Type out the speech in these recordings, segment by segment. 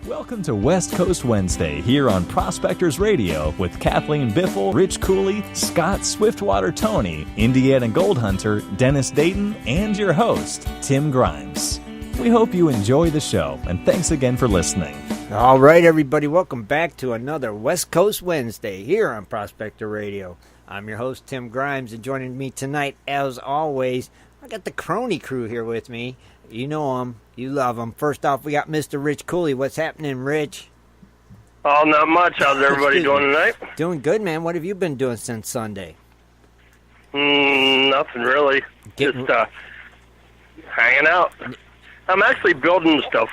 Welcome to West Coast Wednesday here on Prospectors Radio with Kathleen Biffle, Rich Cooley, Scott Swiftwater Toney, Indianna Gold Hunter, Dennis Dayton, and your host, Tim Grimes. We hope you enjoy the show, and thanks again for listening. All right, everybody, welcome back to another West Coast Wednesday here on Prospector Radio. I'm your host, Tim Grimes, and joining me tonight, as always, I got the Crony crew here with me. You know them. You love them. First off, we got Mr. Rich Cooley. What's happening, Rich? Oh, not much. How's everybody doing tonight? Doing good, man. What have you been doing since Sunday? Nothing really. Just hanging out. I'm actually building stuff.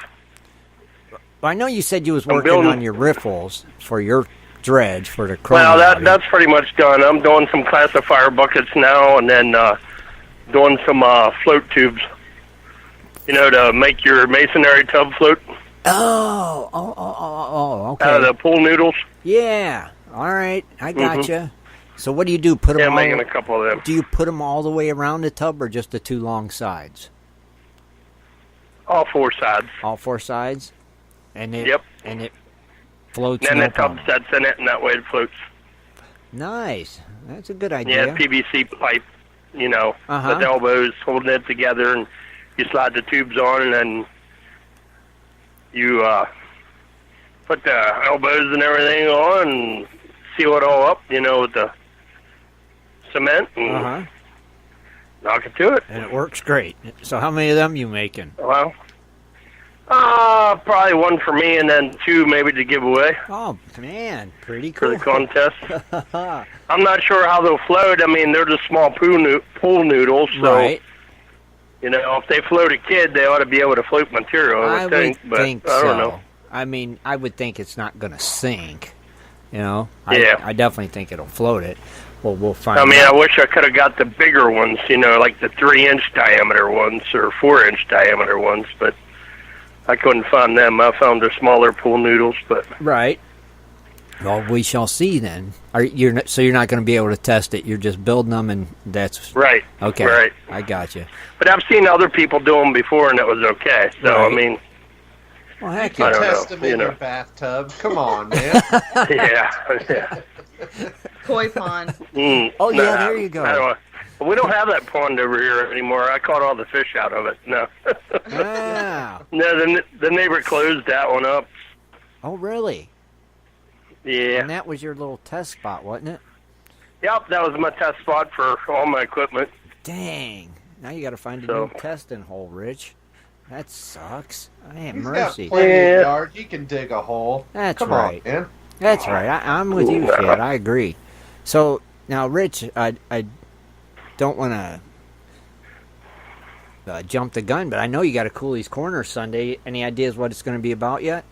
Well, I know you said you was working on your riffles for your dredge for the Crony. Well, that's pretty much done. I'm doing some classifier buckets now, and then doing some float tubes. You know, to make your masonry tub float. Oh, okay. Out of the pool noodles. Yeah. All right. I gotcha. So what do you do? Put them I'm making a couple of them. Do you put them all the way around the tub or just the two long sides? All four sides. All four sides? And it, yep. And it floats. And then the tub sets in it, and that way it floats. Nice. That's a good idea. Yeah, PVC pipe, you know, with elbows holding it together, and you slide the tubes on, and then you put the elbows and everything on and seal it all up, you know, with the cement and knock it to it. And it works great. So how many of them you making? Well, probably one for me and then two maybe to give away. Oh, man. Pretty cool. For the contest. I'm not sure how they'll float. I mean, they're just small pool noodles, so... Right. You know, if they float a kid, they ought to be able to float material, I would think, but I don't know. I mean, I would think it's not going to sink, you know? Yeah. I definitely think it'll float it. Well, we'll find out. I mean, I wish I could have got the bigger ones, you know, like the 3-inch diameter ones or 4-inch diameter ones, but I couldn't find them. I found the smaller pool noodles, but... Right. Well, we shall see then. So you're not going to be able to test it. You're just building them, and that's right. Okay, right. I got you. But I've seen other people do them before, and it was okay. So right. I mean, well, heck, you test them in your bathtub. Come on, man. yeah. Koi pond. Oh yeah, there you go. We don't have that pond over here anymore. I caught all the fish out of it. No. Wow. No, the neighbor closed that one up. Oh really? Yeah. And that was your little test spot, wasn't it? Yep, that was my test spot for all my equipment. Dang. Now you got to find a new testing hole, Rich. That sucks. I have mercy. He's got plenty of yard. He can dig a hole. That's Come right. on, man. That's right. I'm with you, Shad. I agree. So, now, Rich, I don't want to jump the gun, but I know you got a Cooley's Corner Sunday. Any ideas what it's going to be about yet?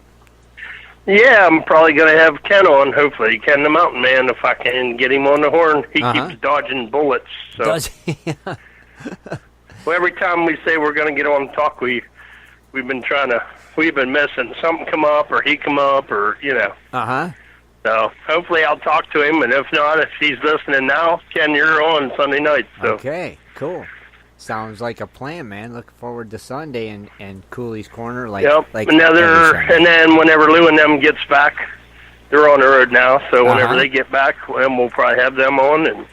Yeah, I'm probably going to have Ken on, hopefully. Ken the Mountain Man, if I can get him on the horn. He keeps dodging bullets. So. Does he? Well, every time we say we're going to get on and talk, we've been missing. Something come up, or he come up, or, you know. So, hopefully I'll talk to him, and if not, if he's listening now, Ken, you're on Sunday night. So. Okay, cool. Sounds like a plan, man. Looking forward to Sunday and Cooley's Corner. And then whenever Lou and them gets back, they're on the road now. So whenever they get back, then we'll probably have them on. And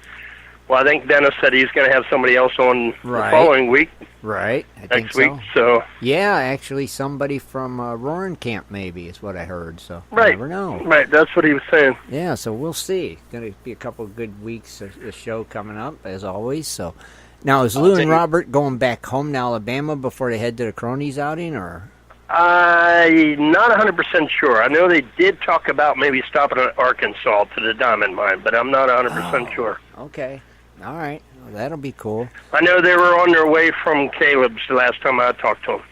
well, I think Dennis said he's going to have somebody else on the following week. Right. Next week. So yeah, actually, somebody from Roaring Camp maybe is what I heard. So right. You never know. Right. That's what he was saying. Yeah. So we'll see. Going to be a couple of good weeks of the show coming up as always. So. Now, is Lou and Robert going back home to Alabama before they head to the Cronies outing, or? I'm not 100% sure. I know they did talk about maybe stopping at Arkansas to the diamond mine, but I'm not 100% sure. Okay. All right. Well, that'll be cool. I know they were on their way from Caleb's the last time I talked to them.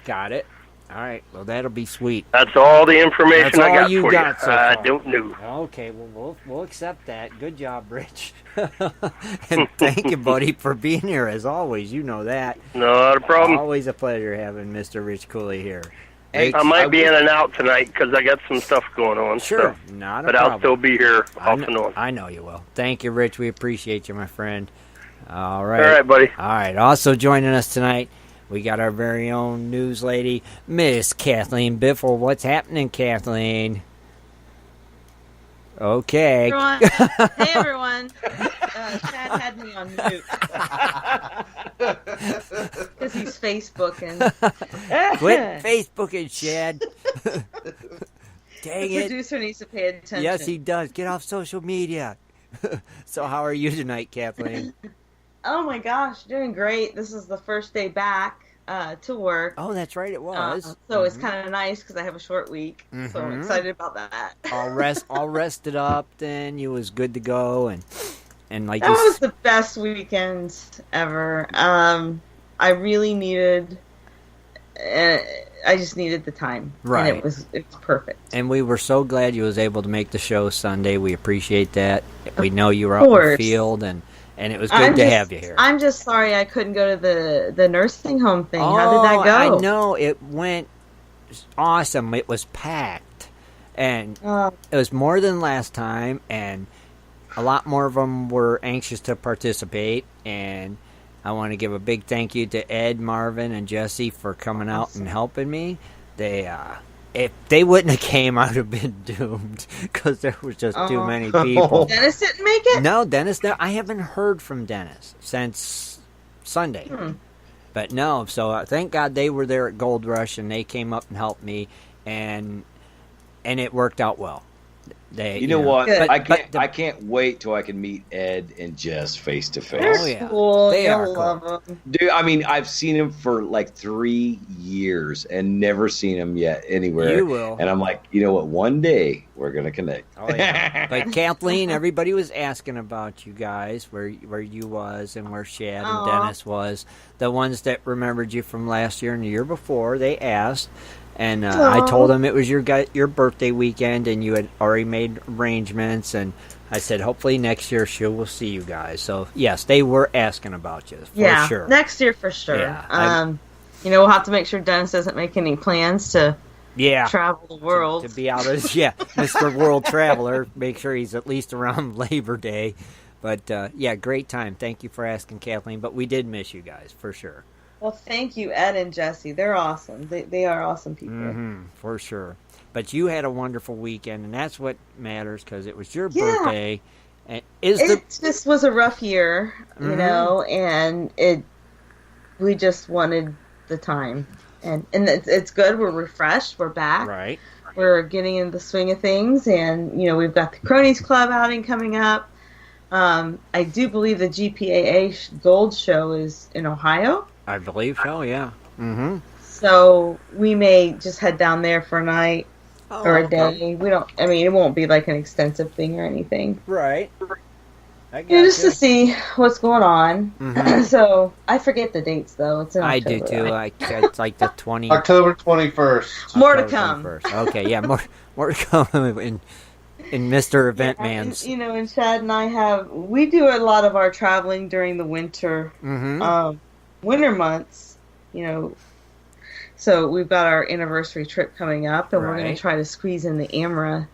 Got it. All right. Well, that'll be sweet. That's all the information I got for you. So I don't know. Okay. Well, we'll accept that. Good job, Rich. And thank you, buddy, for being here as always. You know that. Not a problem. Always a pleasure having Mr. Rich Cooley here. Hey, I might be in and out tonight because I got some stuff going on. Sure. So. Not a but problem. I'll still be here off and on. I know you will. Thank you, Rich. We appreciate you, my friend. All right. All right, buddy. All right. Also joining us tonight, we got our very own news lady, Miss Kathleen Biffle. What's happening, Kathleen? Okay. Hey, everyone. Shad had me on mute. Because he's Facebooking. Quit Facebooking, Shad. Dang the producer needs to pay attention. Yes, he does. Get off social media. So how are you tonight, Kathleen? Oh, my gosh. Doing great. This is the first day back to work. Oh, that's right. It was. So it's kind of nice because I have a short week. So I'm excited about that. all rested up. Then you was good to go, and like that was the best weekend ever. I really needed. I just needed the time. Right. And it was perfect. And we were so glad you was able to make the show Sunday. We appreciate that. We know you were out in the field, and it was good to have you here. I'm just sorry I couldn't go to the nursing home thing. How did that go? I know. It went awesome. It was packed. And it was more than last time, and a lot more of them were anxious to participate. And I want to give a big thank you to Ed, Marvin, and Jesse for coming out and helping me. If they wouldn't have came, I would have been doomed because there was just too many people. Dennis didn't make it? No, Dennis. I haven't heard from Dennis since Sunday. But no, so thank God they were there at Gold Rush and they came up and helped me, and it worked out well. You know what? Good. I can't wait till I can meet Ed and Jess face to face. Oh yeah, cool. They are love cool. them. Dude, I mean, I've seen him for like 3 years and never seen him yet anywhere. You will. And I'm like, you know what? One day we're gonna connect. Oh yeah. But Kathleen, everybody was asking about you guys, where you was and where Shad and Dennis was. The ones that remembered you from last year and the year before, they asked. And I told them it was your birthday weekend, and you had already made arrangements. And I said, hopefully next year we'll see you guys. So yes, they were asking about you for sure. Next year for sure. Yeah, we'll have to make sure Dennis doesn't make any plans to travel the world to be out as Mr. World Traveler. Make sure he's at least around Labor Day. But great time. Thank you for asking, Kathleen. But we did miss you guys for sure. Well, thank you, Ed and Jesse. They're awesome. They are awesome people. For sure. But you had a wonderful weekend, and that's what matters because it was your birthday. And it just was a rough year, you know, and we just wanted the time. And it's good. We're refreshed. We're back. Right. We're getting into the swing of things, and, we've got the Cronies Club outing coming up. I do believe the GPAA Gold Show is in Ohio. I believe so, yeah. So we may just head down there for a night or a day. It won't be like an extensive thing or anything. Right. Just to see what's going on. So I forget the dates, though. It's in October. I do, too. It's like the 20th. October 21st. More to come. 21st. Okay, yeah, more to come in Mr. Event Man's. And Shad and I we do a lot of our traveling during the winter months, so we've got our anniversary trip coming up, and we're going to try to squeeze in the Amra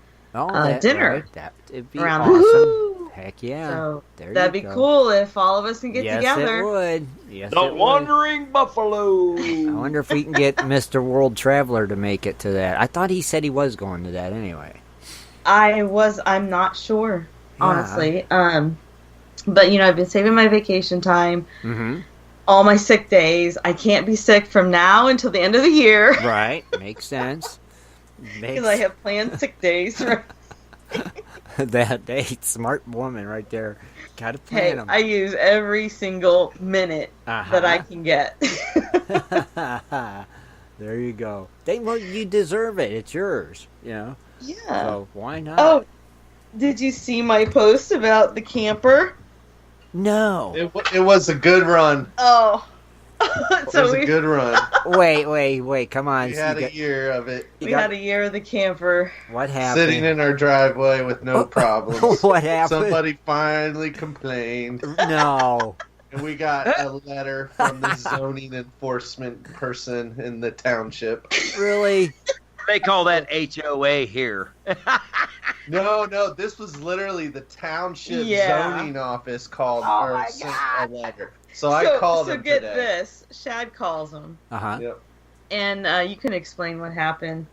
dinner. That'd be around awesome. Heck yeah. So that'd be cool if all of us can get together. It would. Yes, the Wandering Buffalo. I wonder if we can get Mr. World Traveler to make it to that. I thought he said he was going to that anyway. I'm not sure, honestly. But, I've been saving my vacation time. All my sick days. I can't be sick from now until the end of the year. Right. Makes sense. Because I have planned sick days. Right? That date. Smart woman right there. Gotta plan them. I use every single minute that I can get. There you go. You deserve it. It's yours, Yeah. So why not? Oh, did you see my post about the camper? No. It was a good run. Oh. It was a good run. Wait. Come on. We had a year of it. We had a year of the camper. What happened? Sitting in our driveway with no problems. What happened? Somebody finally complained. No. And we got a letter from the zoning enforcement person in the township. Really? They call that HOA here. No, this was literally the township zoning office called sent a letter. So I called him So get today. this. Shad calls him. Uh-huh. Yep. And you can explain what happened.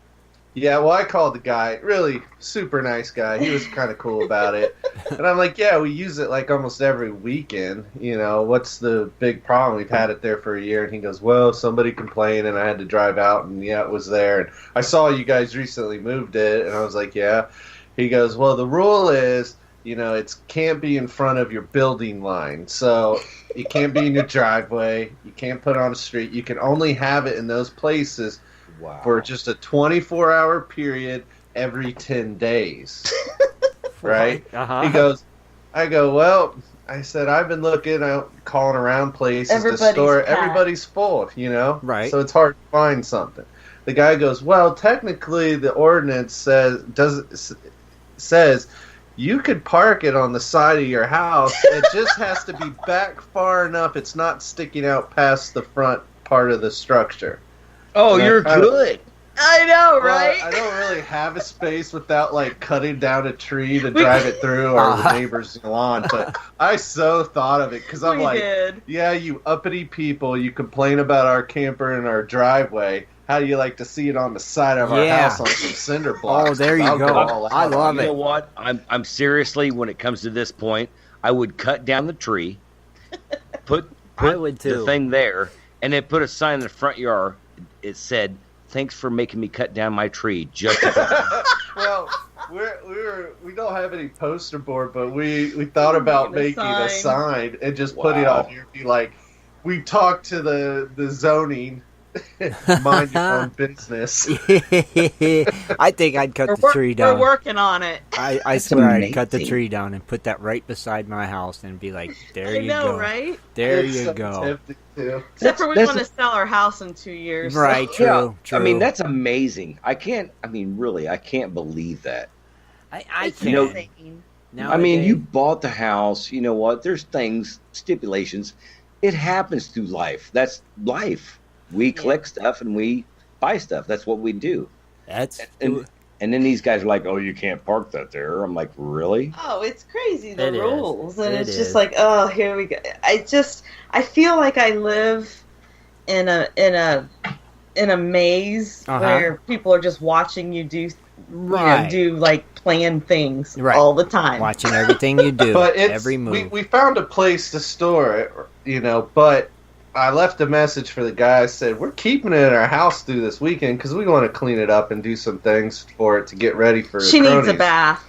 Yeah, well, I called the guy. Really super nice guy. He was kind of cool about it. And I'm like, yeah, we use it like almost every weekend. You know, what's the big problem? We've had it there for a year. And he goes, well, somebody complained and I had to drive out. And yeah, it was there. And I saw you guys recently moved it. And I was like, yeah. He goes, well, the rule is, you know, it can't be in front of your building line. So it can't be in your driveway. You can't put it on the street. You can only have it in those places for just a 24-hour period every 10 days. Right? Uh-huh. He goes, I go, well, I said, I've been looking out, calling around places to store. Everybody's full, you know? Right. So it's hard to find something. The guy goes, well, technically the ordinance says you could park it on the side of your house. It just has to be back far enough. It's not sticking out past the front part of the structure. Oh, And you're good. I know, right? Well, I don't really have a space without like cutting down a tree to drive it through or the neighbor's lawn. But I so thought of it because I'm yeah, you uppity people, you complain about our camper in our driveway. How do you like to see it on the side of our house on some cinder blocks? Oh, there you go. I love it. You know what? I'm seriously, when it comes to this point, I would cut down the tree, put the thing there, and then put a sign in the front yard. It said, "Thanks for making me cut down my tree." Just well, we don't have any poster board, but we thought about making a sign and just put it on here. Be like, we talked to the zoning. Mind your own business. I think I'd cut the tree down. We're working on it. I swear I'd cut the tree down and put that right beside my house and be like, there you go. Right? There you go. Except for we want to sell our house in 2 years. Right, so. true. I mean, that's amazing. I can't believe that. I can't. You know, I mean, you bought the house. You know what? There's stipulations. It happens through life. That's life. We collect stuff and we buy stuff. That's what we do. And then these guys are like, "Oh, you can't park that there." I'm like, "Really?" Oh, it's crazy the rules, and it's just like, "Oh, here we go." I feel like I live in a maze where people are just watching you do do like plan things all the time, watching everything you do, but every move. We found a place to store it, you know, but I left a message for the guy. I said, we're keeping it in our house through this weekend because we want to clean it up and do some things for it to get ready for She needs a bath.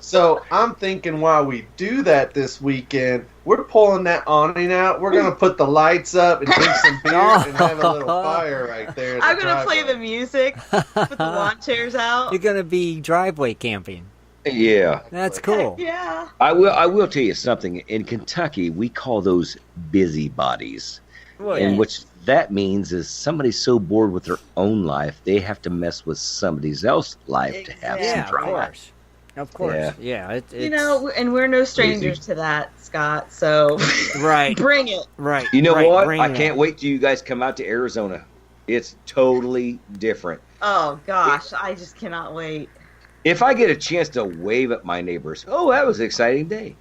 So I'm thinking while we do that this weekend, we're pulling that awning out. We're going to put the lights up and drink some beer and have a little fire right there. I'm going to play the music, put the lawn chairs out. You're going to be driveway camping. Yeah. That's cool. Yeah. I will tell you something. In Kentucky, we call those busybodies. And which that means is somebody's so bored with their own life, they have to mess with somebody else's life to have some drama. Of course. Yeah. It's, you know, and we're no strangers to that, Scott. So bring it. Right. You know what? I can't wait till you guys come out to Arizona. It's totally different. Oh gosh, I just cannot wait. If I get a chance to wave at my neighbors, that was an exciting day.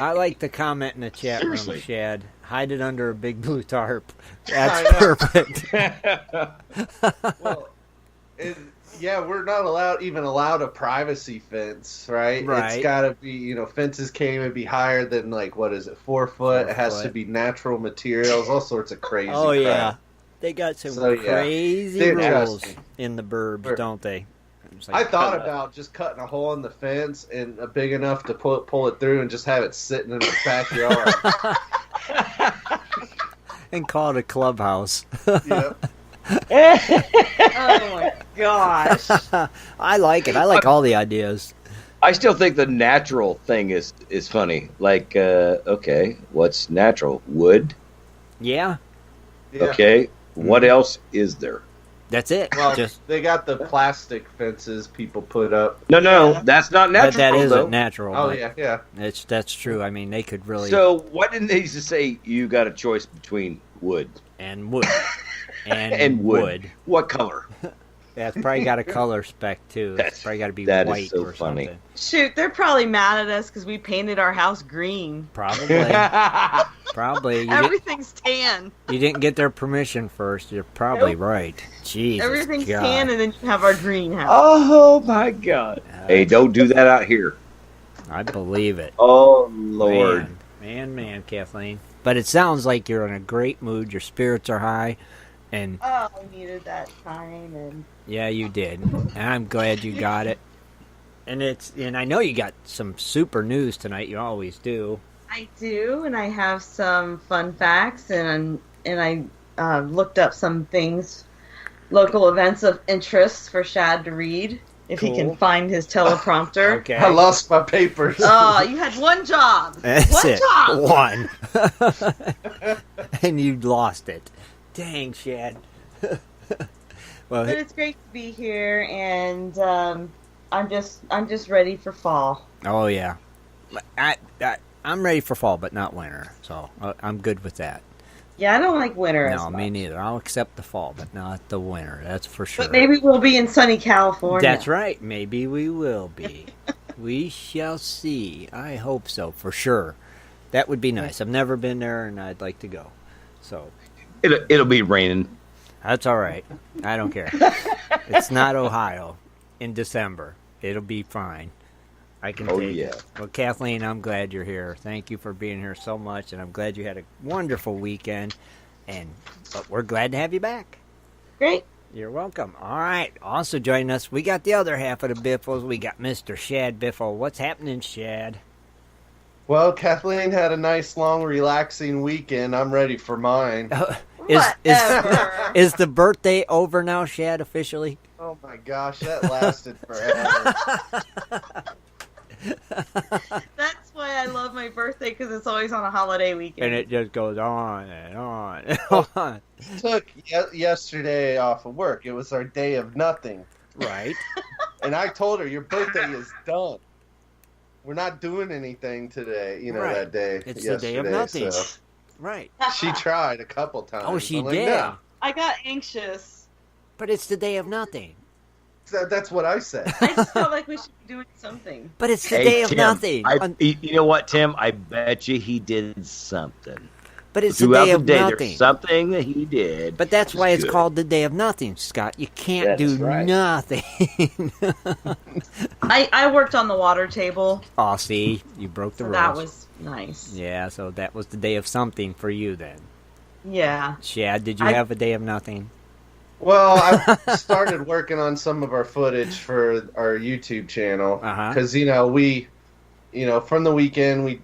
I like the comment in the chat room, Shad. Hide it under a big blue tarp. That's perfect. Well, we're not allowed a privacy fence, right? It's got to be, fences can't even be higher than 4 foot. It has to be natural materials, all sorts of crazy crap. Yeah. They got some crazy rules in the burbs, don't they? I thought about just cutting a hole in the fence and big enough to pull it through and just have it sitting in the backyard. And call it a clubhouse. Yep. Oh my gosh. I like it. I like all the ideas. I still think the natural thing is funny. Like, what's natural? Wood? Yeah. Okay. What else is there? That's it. Well, they got the plastic fences people put up. No, that's not natural. But that isn't natural. Oh, yeah. That's true. I mean, they could really... So, why didn't they just say you got a choice between wood? And wood. And wood. What color? Yeah, it's probably got a color spec, too. It's probably got to be white so or funny. something. Shoot, they're probably mad at us because we painted our house green. Probably. Probably. Everything's tan. You didn't get their permission first. You're probably right. Jesus Everything's God. tan, and then you have our green house. Oh, my God. Hey, don't do that out here. I believe it. Oh, Lord. Man, Kathleen. But it sounds like you're in a great mood. Your spirits are high. And I needed that time. And yeah, you did. And I'm glad you got it. And I know you got some super news tonight. You always do. I do, and I have some fun facts, and I looked up some things, local events of interest for Shad to read if he can find his teleprompter. Okay. I lost my papers. Oh, you had one job. That's one it. job. One. And you lost it. Dang, Shad. Well, but it's great to be here, and I'm just ready for fall. Oh yeah, I'm ready for fall, but not winter. So I'm good with that. Yeah, I don't like winter. No, me neither. I'll accept the fall, but not the winter. That's for sure. But maybe we'll be in sunny California. That's right. Maybe we will be. We shall see. I hope so, for sure. That would be nice. I've never been there, and I'd like to go. So It'll be raining. that's all right. I don't care. It's not Ohio in December. It'll be fine. I can take it. Well, Kathleen, I'm glad you're here. Thank you for being here so much, and I'm glad you had a wonderful weekend. But we're glad to have you back. Great. You're welcome. All right. Also joining us, we got the other half of the Biffles. We got Mr. Shad Biffle. What's happening, Shad? Well, Kathleen had a nice, long, relaxing weekend. I'm ready for mine. Is the birthday over now, Shad, officially? Oh, my gosh, that lasted forever. That's why I love my birthday, because it's always on a holiday weekend. And it just goes on and on and on. Took yesterday off of work. It was our day of nothing. Right. And I told her, your birthday is done. We're not doing anything today, that day. It's the day of nothing. So. Right. She tried a couple times. Oh, she I'm did? Like, no. I got anxious. But it's the day of nothing. That's what I said. I just felt like we should be doing something. But it's the day of Tim, nothing. You know what, Tim? I bet you he did something. But it's the Throughout day the of day, nothing. there's something that he did. But that's why it's good. called the day of nothing, Scott. You can't That's do right. nothing. I worked on the water table. Oh, see, you broke the So rules. that was nice. Yeah, so that was the day of something for you then. Yeah. Shad, did you have a day of nothing? Well, I started working on some of our footage for our YouTube channel because we, from the weekend we,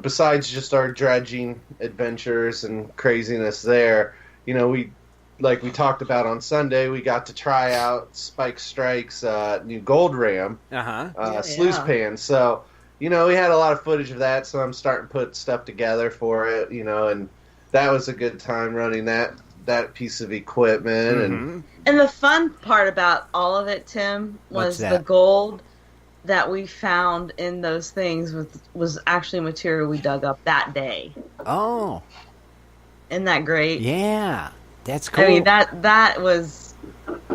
besides just our dredging adventures and craziness there, we, like we talked about on Sunday, we got to try out Spike Strike's new gold ram, sluice pan. So, we had a lot of footage of that. So I'm starting to put stuff together for it, and that was a good time running that piece of equipment. And the fun part about all of it, Tim, was the gold that we found in those things was actually material we dug up that day. Oh. Isn't that great? Yeah. That's cool. I mean, that was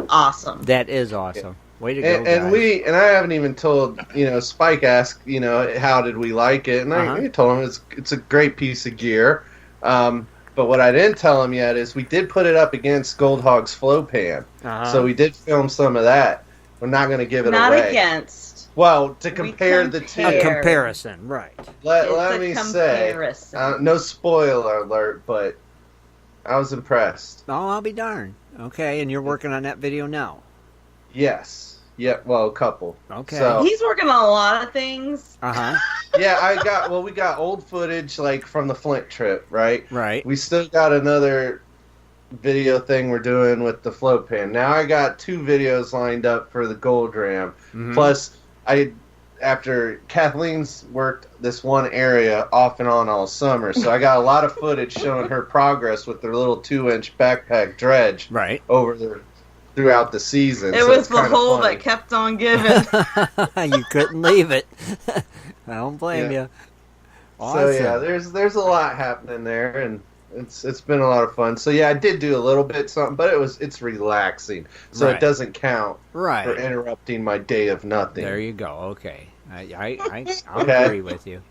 awesome. That is awesome. Way to go, and guys. I haven't even told, Spike asked, how did we like it? And I told him it's a great piece of gear. But what I didn't tell him yet is we did put it up against Gold Hog's flow pan. So we did film some of that. We're not going to give it away. Not against. Well, to compare the two. A comparison, right. Let me say, no spoiler alert, but I was impressed. Oh, I'll be darned. Okay, and you're working on that video now? Yes. Yeah, well, a couple. Okay. So, he's working on a lot of things. Yeah, we got old footage, like, from the Flint trip, right? Right. We still got another video thing we're doing with the float pan. Now I got 2 videos lined up for the gold ram. Plus, after Kathleen's worked this one area off and on all summer, so I got a lot of footage showing her progress with their little 2-inch backpack dredge throughout the season. It was the hole that kept on giving. You couldn't leave it. I don't blame you. Awesome. So yeah, there's a lot happening there, and It's been a lot of fun. So yeah, I did do a little bit something, but it's relaxing, so it doesn't count for interrupting my day of nothing. There you go. Okay, I'll agree with you.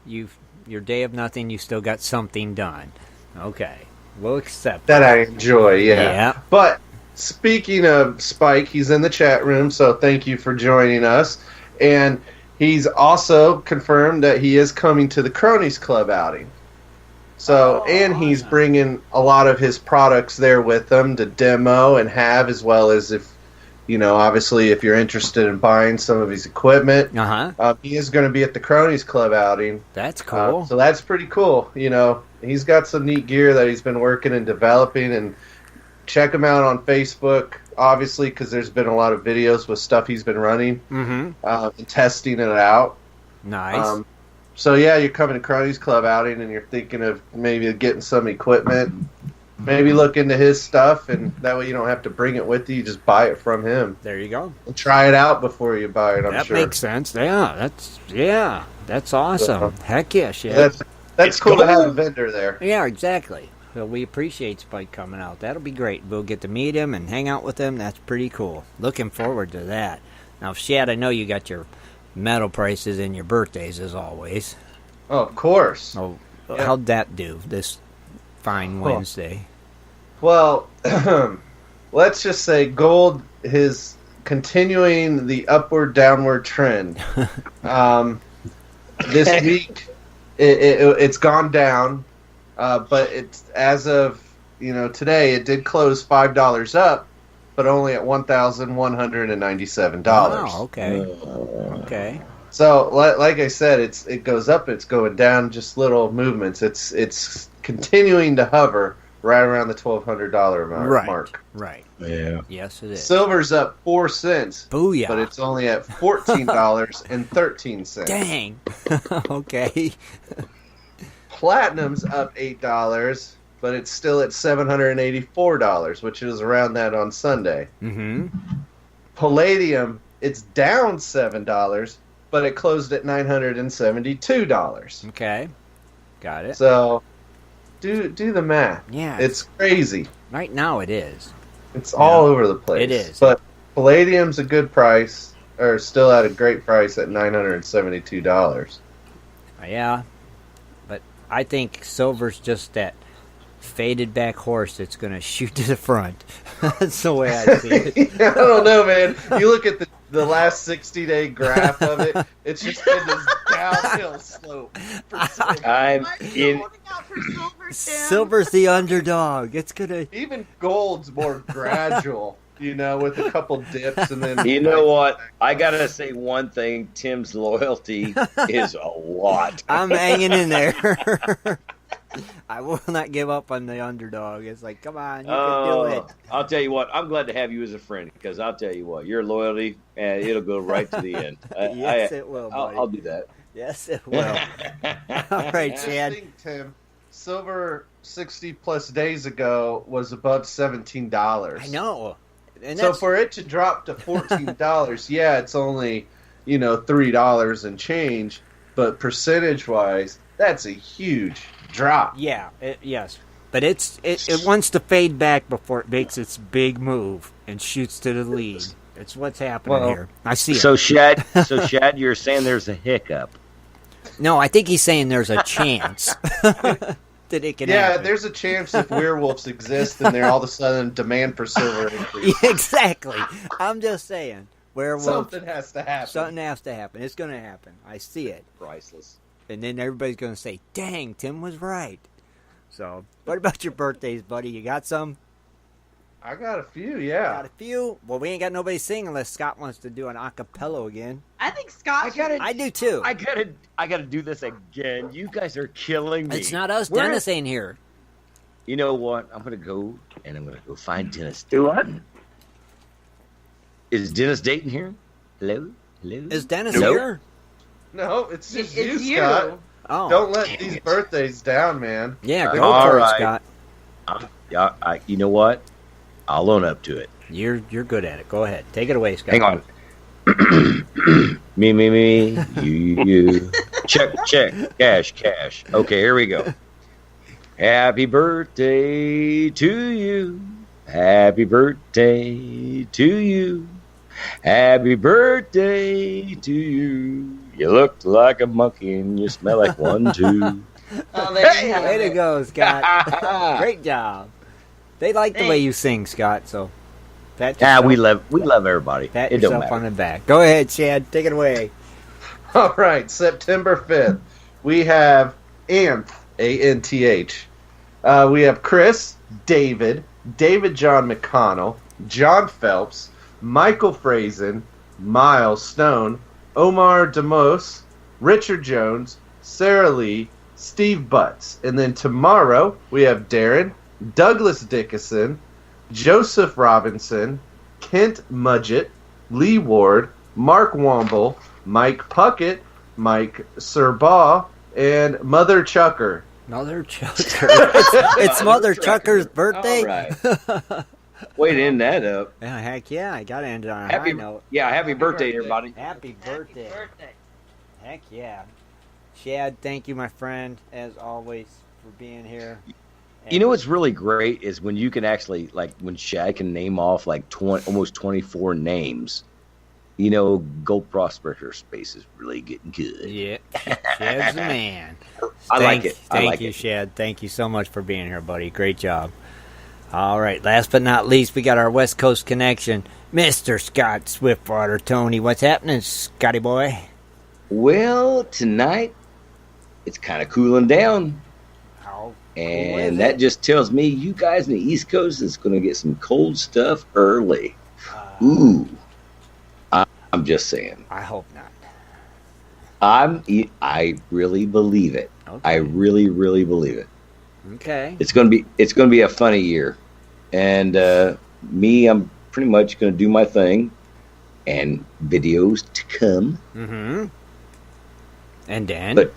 Your day of nothing, you still got something done. Okay, we'll accept that. I enjoy. Yeah. But speaking of Spike, he's in the chat room, so thank you for joining us. And he's also confirmed that he is coming to the Cronies Club outing. So, and he's bringing a lot of his products there with him to demo and have, as well as if, obviously if you're interested in buying some of his equipment. He is going to be at the Cronies Club outing. That's cool. So that's pretty cool. He's got some neat gear that he's been working and developing, and check him out on Facebook, obviously, because there's been a lot of videos with stuff he's been running and testing it out. Nice. So yeah, you're coming to Cronies Club outing, and you're thinking of maybe getting some equipment. Maybe look into his stuff, and that way you don't have to bring it with you. You just buy it from him. There you go. And try it out before you buy it. I'm sure that makes sense. Yeah, that's awesome. Heck yeah, Shad. That's cool to have a vendor there. Yeah, exactly. So we appreciate Spike coming out. That'll be great. We'll get to meet him and hang out with him. That's pretty cool. Looking forward to that. Now, Shad, I know you got your metal prices and your birthdays as always. Oh, of course. Oh, yeah. How'd that do this fine Wednesday? Well, let's just say gold is continuing the downward trend. This week, it's gone down, but it's as of today, it did close $5 up, but only at $1,197. Oh, okay. So, like I said, it goes up, it's going down, just little movements. It's continuing to hover right around the $1,200 mark. Right. Yeah. Yes, it is. Silver's up 4 cents. Booyah! But it's only at $14.13. Dang. Okay. Platinum's up $8, but it's still at $784, which is around that on Sunday. Mm-hmm. Palladium, it's down $7, but it closed at $972. Okay, got it. So, do the math. Yeah, it's crazy. Right now, it is. It's all over the place. It is. But Palladium's a good price, or still at a great price at $972. Yeah, but I think silver's just that faded back horse that's going to shoot to the front. That's the way I see it. I don't know, man. You look at the last 60-day graph of it, it's just been this downhill slope. Silver's the underdog. It's going to... Even gold's more gradual, with a couple dips and then... You know what? I got to say one thing. Tim's loyalty is a lot. I'm hanging in there. I will not give up on the underdog. It's like, come on, you can do it. I'll tell you what, I'm glad to have you as a friend, because I'll tell you what, your loyalty, and it'll go right to the end. Yes, it will, buddy. I'll do that. Yes, it will. All right, Shad. Tim, silver 60-plus days ago was above $17. I know. And so for it to drop to $14, yeah, it's only, $3 and change, but percentage-wise, that's a huge drop. Yeah, yes. But it wants to fade back before it makes its big move and shoots to the lead. It's what's happening here. I see it. So Shad, you're saying there's a hiccup. No, I think he's saying there's a chance that it can happen. There's a chance if werewolves exist and they're all of a sudden demand for silver increase. Exactly. I'm just saying. Werewolves. Something has to happen. Something has to happen. It's going to happen. I see it. Priceless. And then everybody's going to say, dang, Tim was right. So, what about your birthdays, buddy? You got some? I got a few, yeah. Got a few? Well, we ain't got nobody sing unless Scott wants to do an acapella again. I think Scott I do, too. I gotta do this again. You guys are killing me. It's not us. Dennis ain't here. You know what? I'm going to go, and I'm going to go find Dennis. Do what? Is Dennis Dayton here? Hello? Is Dennis here? No, it's just you, Scott. Oh. Don't let these birthdays down, man. Yeah, go for it, Scott. You know what? I'll own up to it. You're good at it. Go ahead. Take it away, Scott. Hang on. Me, you. Check, cash. Okay, here we go. Happy birthday to you. Happy birthday to you. Happy birthday to you. You look like a monkey and you smell like one too. Oh, there you have Way to it. go, Scott. Great job. They like the way you sing, Scott, so pat we love everybody. pat It don't yourself matter. on the back. Go ahead, Shad. Take it away. All right, September 5th, we have Anth, A-N-T-H. We have Chris, David John McConnell, John Phelps, Michael Frazen, Miles Stone, Omar Demos, Richard Jones, Sarah Lee, Steve Butts. And then tomorrow, we have Darren, Douglas Dickinson, Joseph Robinson, Kent Mudgett, Lee Ward, Mark Womble, Mike Puckett, Mike Serbaugh, and Mother Chucker. Mother Chucker. It's Mother Chucker's birthday? All right. Way to end that up. Yeah, heck yeah. I got to end it on a high note. Happy birthday, everybody. Happy birthday. Heck yeah. Shad, thank you, my friend, as always, for being here. You know what's really great is when you can actually, like, when Shad can name off like almost 24 names. You know, Gold Prospector space is really getting good. Yeah, Shad's the man. I like it. Thank you, Shad. Thank you so much for being here, buddy. Great job. All right, last but not least, we got our West Coast connection, Mr. Scott Swiftwater. Toney, what's happening, Scotty boy? Well, tonight it's kind of cooling down. How And that just tells me you guys in the East Coast is going to get some cold stuff early. Ooh. I'm just saying. I hope not. I really believe it. Okay. I really, really believe it. Okay. It's going to be a funny year. And I'm pretty much going to do my thing and videos to come. Mm-hmm. And Dan? But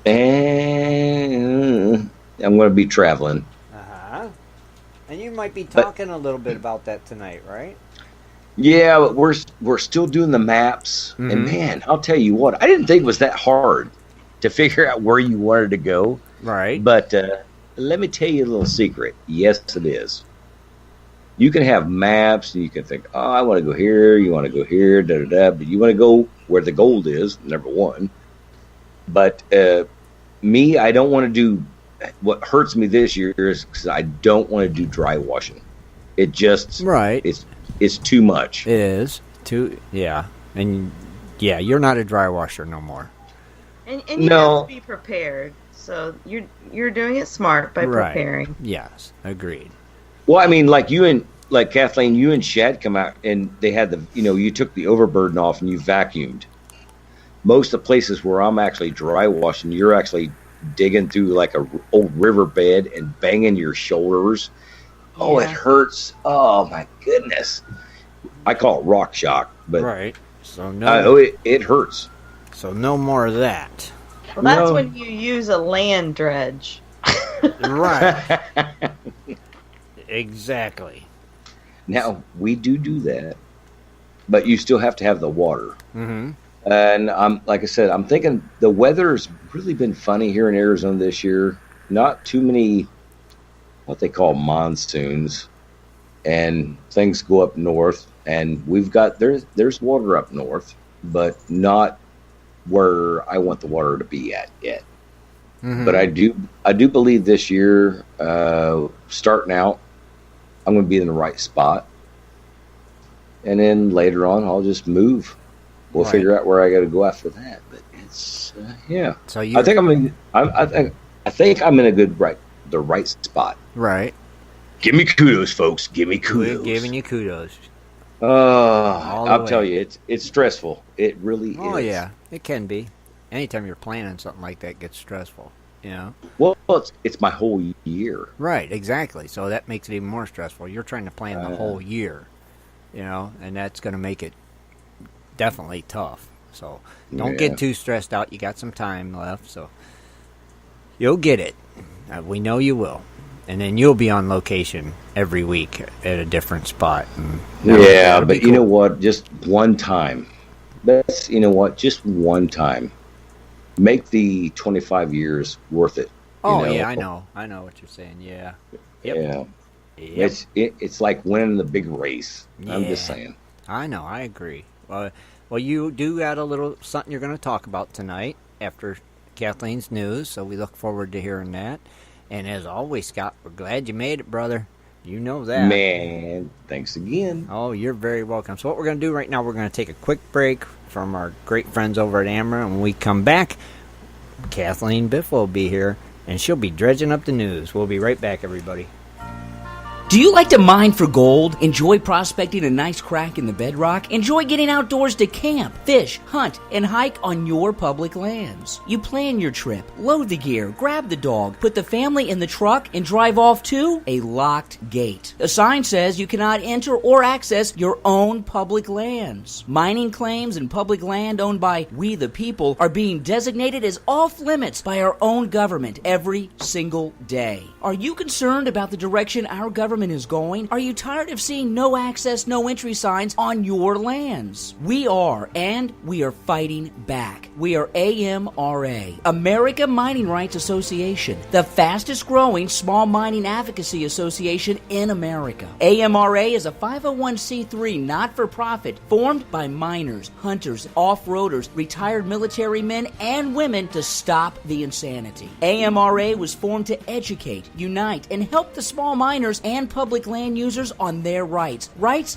I'm going to be traveling. Uh-huh. And you might be talking a little bit about that tonight, right? Yeah, but we're still doing the maps. Mm-hmm. And man, I'll tell you what, I didn't think it was that hard to figure out where you wanted to go. Right. But let me tell you a little secret. Yes, it is. You can have maps and you can think, oh, I want to go here, you want to go here, da-da-da. But you want to go where the gold is, number one. But me, I don't want to do, what hurts me this year is because I don't want to do dry washing. It just, right. It's too much. It is. Yeah. And yeah, you're not a dry washer no more. And you have to be prepared. So you're doing it smart by preparing. Yes, agreed. Well, I mean, like Kathleen, you and Shad come out and they had you took the overburden off and you vacuumed. Most of the places where I'm actually dry washing, you're actually digging through like a old riverbed and banging your shoulders. Yeah. Oh, it hurts. Oh my goodness. I call it rock shock, but right. So it hurts. So no more of that. Well, that's when you use a land dredge. Right. Exactly. Now, we do that, but you still have to have the water. Mm-hmm. And like I said, I'm thinking the weather's really been funny here in Arizona this year. Not too many, what they call monsoons, and things go up north. And we've got there's water up north, but not where I want the water to be at yet. Mm-hmm. But I do believe this year, starting out, I'm going to be in the right spot, and then later on I'll just move. We'll figure out where I got to go after that. But it's yeah. So I think I think I'm in the right spot. Right. Give me kudos, folks. Give me kudos. We're giving you kudos. I'll tell you, it's stressful. It really is. Oh yeah, it can be. Anytime you're planning something like that gets stressful. You know. Well, it's my whole year. Right. Exactly. So that makes it even more stressful. You're trying to plan the whole year. You know, and that's going to make it definitely tough. So don't get too stressed out. You got some time left, so you'll get it. We know you will. And then you'll be on location every week at a different spot. But you know what? Just one time. Just one time. Make the 25 years worth it. Oh, yeah, I know what you're saying. Yeah. Yep. Yeah. It's like winning the big race. Yeah. I'm just saying. I know. I agree. Well, you do got a little something you're going to talk about tonight after Kathleen's news, so we look forward to hearing that. And as always, Scott, we're glad you made it, brother. You know that. Man, thanks again. Oh, you're very welcome. So what we're going to do right now, we're going to take a quick break from our great friends over at Amber, and when we come back, Kathleen Biffle will be here, and she'll be dredging up the news. We'll be right back, everybody. Do you like to mine for gold? Enjoy prospecting a nice crack in the bedrock? Enjoy getting outdoors to camp, fish, hunt, and hike on your public lands? You plan your trip, load the gear, grab the dog, put the family in the truck, and drive off to a locked gate. A sign says you cannot enter or access your own public lands. Mining claims and public land owned by we the people are being designated as off limits by our own government every single day. Are you concerned about the direction our government is going? Are you tired of seeing no access, no entry signs on your lands? We are, and we are fighting back. We are AMRA, America Mining Rights Association, the fastest growing small mining advocacy association in America. AMRA is a 501c3 not-for-profit formed by miners, hunters, off-roaders, retired military men, and women to stop the insanity. AMRA was formed to educate, unite, and help the small miners and public land users on their rights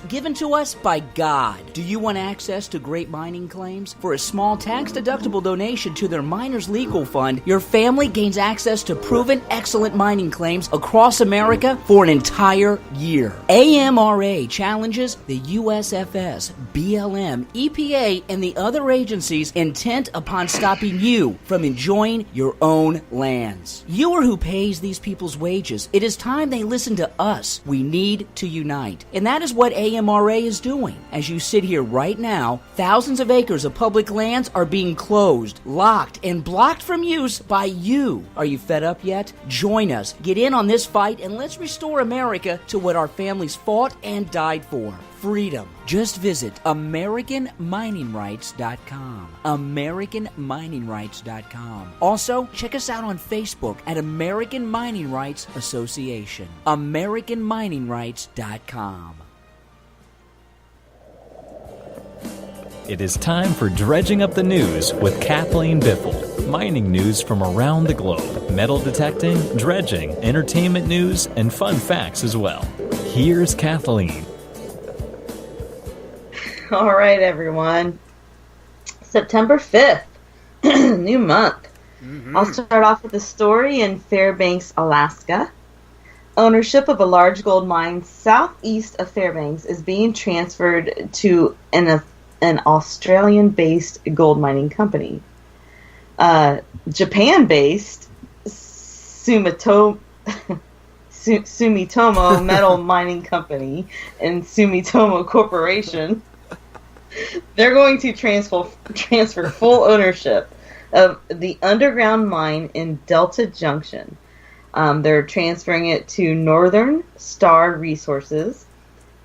given to us by God. Do you want access to great mining claims? For a small tax-deductible donation to their Miners Legal Fund, your family gains access to proven excellent mining claims across America for an entire year. AMRA challenges the USFS, BLM, EPA, and the other agencies intent upon stopping you from enjoying your own lands. You are who pays these people's wages. It is time they listen to us. We need to unite. And that is what AMRA is doing. As you sit here right now, thousands of acres of public lands are being closed, locked, and blocked from use by you. Are you fed up yet? Join us. Get in on this fight and let's restore America to what our families fought and died for. Freedom. Just visit AmericanMiningRights.com. AmericanMiningRights.com. Also, check us out on Facebook at American Mining Rights Association. AmericanMiningRights.com. It is time for Dredging Up the News with Kathleen Biffle. Mining news from around the globe, metal detecting, dredging, entertainment news, and fun facts as well. Here's Kathleen. All right, everyone. September 5th, new month. Mm-hmm. I'll start off with a story in Fairbanks, Alaska. Ownership of a large gold mine southeast of Fairbanks is being transferred to an Australian-based gold mining company. Japan-based Sumitomo Metal Mining Company and Sumitomo Corporation. They're going to transfer full ownership of the underground mine in Delta Junction. They're transferring it to Northern Star Resources.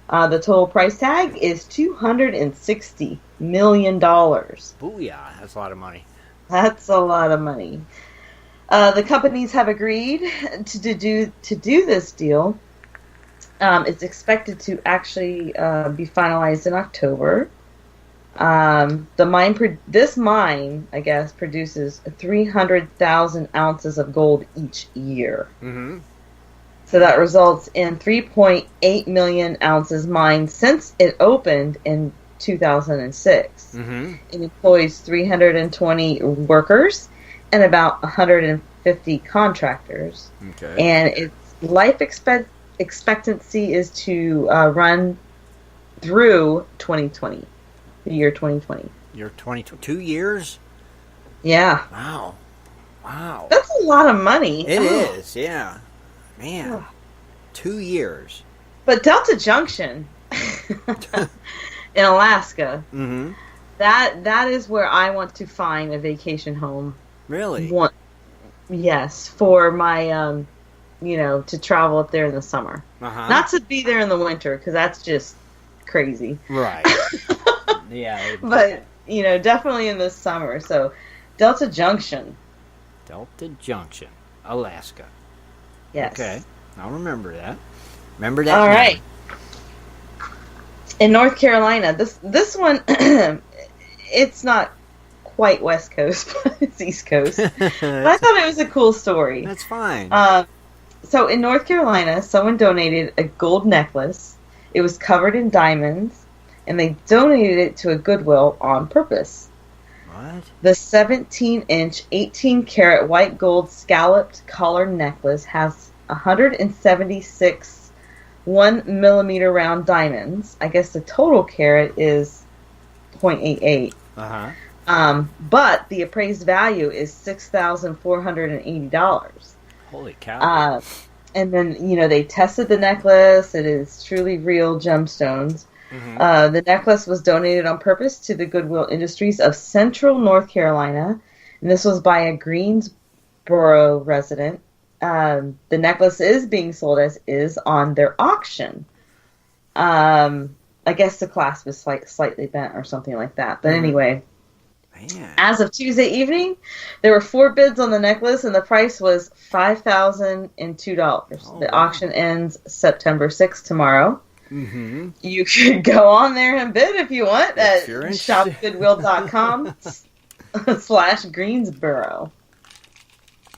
The total price tag is $260 million. Booyah, that's a lot of money. That's a lot of money. The companies have agreed to do this deal. It's expected to actually be finalized in October. This mine, I guess, produces 300,000 ounces of gold each year. Mm-hmm. So that results in 3.8 million ounces mined since it opened in 2006. Mm-hmm. It employs 320 workers and about 150 contractors. Okay. And its life expectancy is to run through 2020. The year 2020. Year 2020. 2 years? Yeah. Wow. That's a lot of money. It is, yeah. Man. 2 years. But Delta Junction in Alaska, mm-hmm. that is where I want to find a vacation home. Really? Yes, for my, to travel up there in the summer. Uh-huh. Not to be there in the winter, because that's just crazy. Right. Yeah. But, definitely in the summer. So, Delta Junction. Delta Junction. Alaska. Yes. Okay. I'll remember that. Remember that. All name. right. In North Carolina, this one, it's not quite West Coast, but it's East Coast. But I thought it was a cool story. That's fine. So in North Carolina, someone donated a gold necklace. It was covered in diamonds, and they donated it to a Goodwill on purpose. What? The 17-inch, 18-karat white gold scalloped collar necklace has 176 1-millimeter round diamonds. I guess the total carat is 0.88. But the appraised value is $6,480. Holy cow. And then, they tested the necklace. It is truly real gemstones. Mm-hmm. The necklace was donated on purpose to the Goodwill Industries of Central North Carolina. And this was by a Greensboro resident. The necklace is being sold as is on their auction. I guess the clasp is slightly bent or something like that. But anyway, man. As of Tuesday evening, there were 4 bids on the necklace, and the price was $5,002. The auction ends September 6th tomorrow. Mm-hmm. You could go on there and bid if you want at shopgoodwill.com/Greensboro.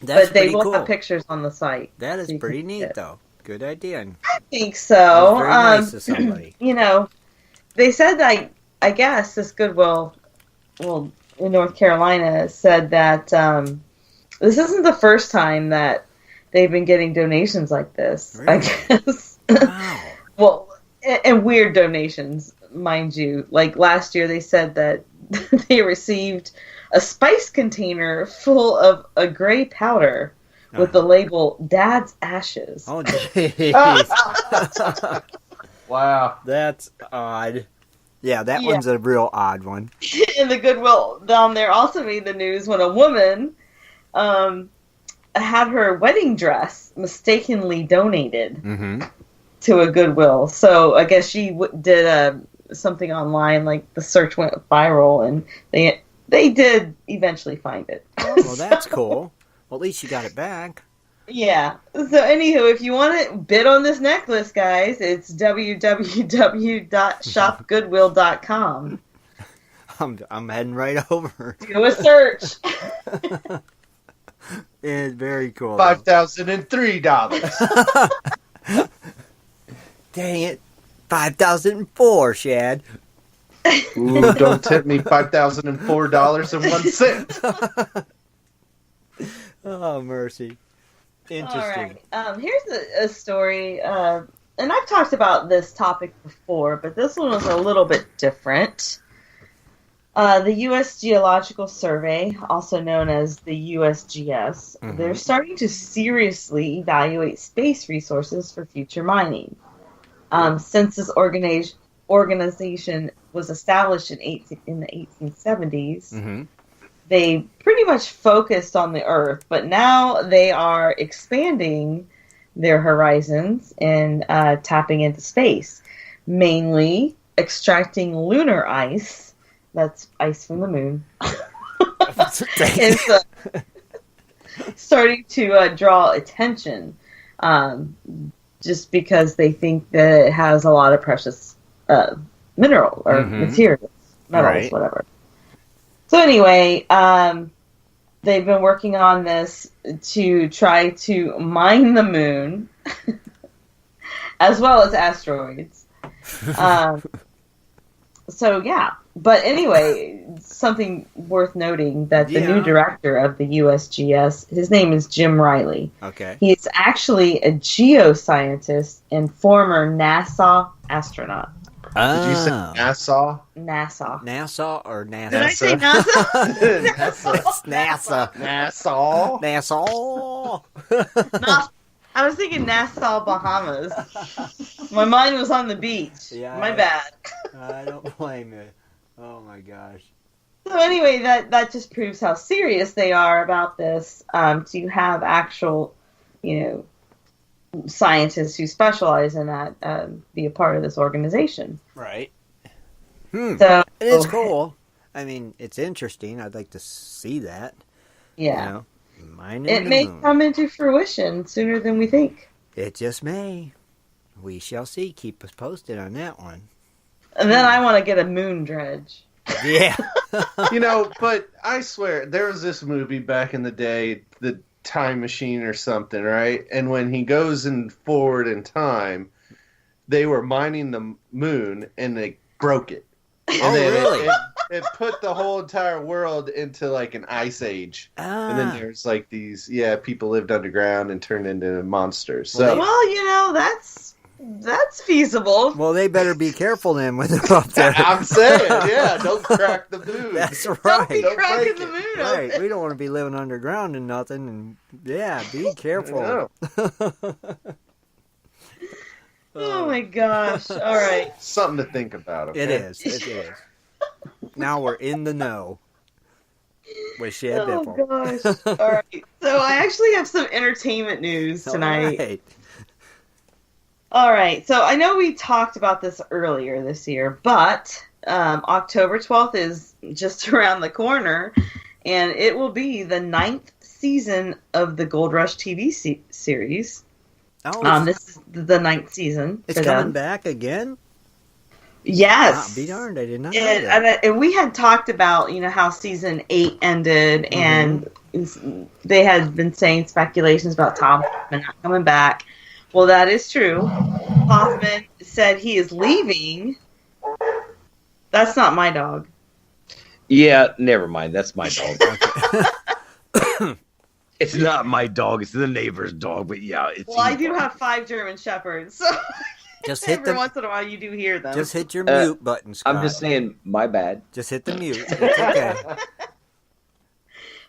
But they will have pictures on the site. That is pretty neat, though. Good idea. I think so. Very nice of somebody. They said I guess this Goodwill, in North Carolina, said that this isn't the first time that they've been getting donations like this. Really? I guess. Wow. And weird donations, mind you. Like last year, they said that they received a spice container full of a gray powder with the label "Dad's Ashes." Oh, geez. Wow, that's odd. Yeah, that one's a real odd one. And the Goodwill down there also made the news when a woman had her wedding dress mistakenly donated to a Goodwill. So I guess she did something online, like the search went viral, and they did eventually find it. Oh, well, that's cool. Well, at least you got it back. Yeah. So, anywho, if you want to bid on this necklace, guys, it's www.shopgoodwill.com. I'm heading right over. Do a search. It's very cool. $5,003. Dang it. 5,004, Shad. Ooh, don't tip me $5,004.01. Oh, mercy. Interesting. All right. Here's a story, and I've talked about this topic before, but this one was a little bit different. The U.S. Geological Survey, also known as the USGS, they're starting to seriously evaluate space resources for future mining. Since this organization was established in the 1870s, they pretty much focused on the Earth, but now they are expanding their horizons and tapping into space, mainly extracting lunar ice. That's ice from the moon. It's starting to draw attention, just because they think that it has a lot of precious mineral or materials, metals, whatever. So anyway, they've been working on this to try to mine the moon, as well as asteroids. So yeah, but anyway, something worth noting that the new director of the USGS, his name is Jim Riley. Okay. He's actually a geoscientist and former NASA astronaut. Did you say NASA? NASA. NASA or NASA? Did I say NASA? NASA. NASA. I was thinking Nassau, Bahamas. My mind was on the beach. Yeah, my bad. I don't blame you. Oh my gosh. So anyway, that just proves how serious they are about this. To have actual, scientists who specialize in that be a part of this organization. Right. So it's cool. I mean, it's interesting. I'd like to see that. Yeah. It may come into fruition sooner than we think. It just may. We shall see. Keep us posted on that one. And then I want to get a moon dredge. Yeah. But I swear, there was this movie back in the day, The Time Machine or something, right? And when he goes forward in time, they were mining the moon and they broke it. And really? It put the whole entire world into like an ice age. And then there's like these, people lived underground and turned into monsters. So, well, that's feasible. Well, they better be careful then when they're up there. I'm saying, don't crack the moon. That's right. Don't be cracking the moon. Right. We don't want to be living underground and nothing. And be careful. Oh my gosh. All right. Something to think about. Okay? It is. Now we're in the know with Shad Biffle. Oh gosh. All right. So I actually have some entertainment news tonight. All right. All right, so I know we talked about this earlier this year, but October 12th is just around the corner, and it will be the 9th season of the Gold Rush TV series. Oh, this is the 9th season. It's coming back again? Yes. Wow, be darned, I did not know that. And we had talked about, how season 8 ended, and they had been saying speculations about Tom Hoffman not coming back. Well, that is true. Hoffman said he is leaving. That's not my dog. Yeah, never mind. That's my dog. It's not my dog. It's the neighbor's dog. But it's. Well, I do have 5 German Shepherds, so just hit every once in a while you do hear them. Just hit your mute button, Scott. I'm just saying, my bad. Just hit the mute. It's okay.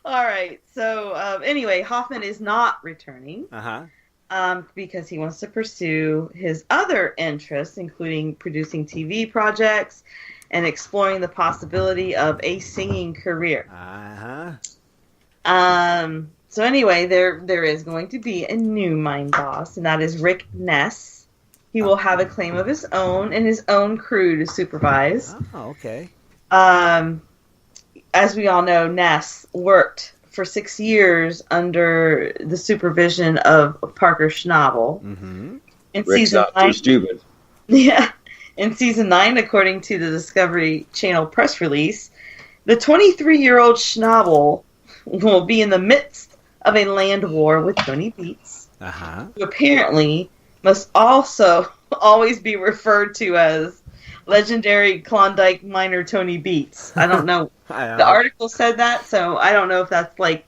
All right. So anyway, Hoffman is not returning. Because he wants to pursue his other interests, including producing TV projects and exploring the possibility of a singing career. So anyway, there is going to be a new mine boss, and that is Rick Ness. He will have a claim of his own and his own crew to supervise. Oh, okay. As we all know, Ness worked for 6 years under the supervision of Parker Schnabel. Mm-hmm. In Rick's season not 9, too stupid. Yeah. In season 9, according to the Discovery Channel press release, the 23-year-old Schnabel will be in the midst of a land war with Tony Beats, who apparently must also always be referred to as legendary Klondike miner Tony Beats. I don't know. The article said that, so I don't know if that's like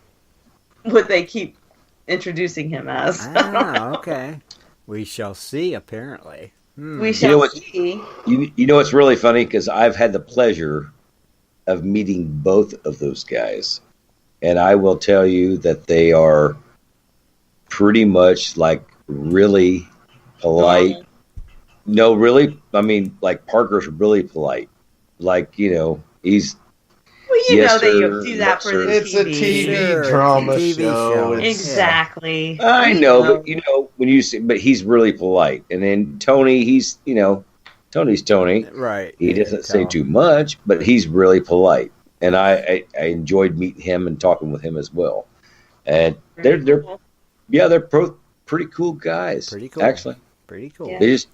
what they keep introducing him as. Okay. We shall see, apparently. We shall see. You know what's really funny? Because I've had the pleasure of meeting both of those guys. And I will tell you that they are pretty much like really polite. No, really, I mean, like Parker's really polite. Like, he's... Well, they do that for the TV. It's a TV drama show. Exactly. I know, but when you say, but he's really polite. And then Toney, he's, Tony's Toney. Right. He doesn't say too much, but he's really polite. And I enjoyed meeting him and talking with him as well. And they're pretty cool guys. Pretty cool. Actually. Pretty cool. They just,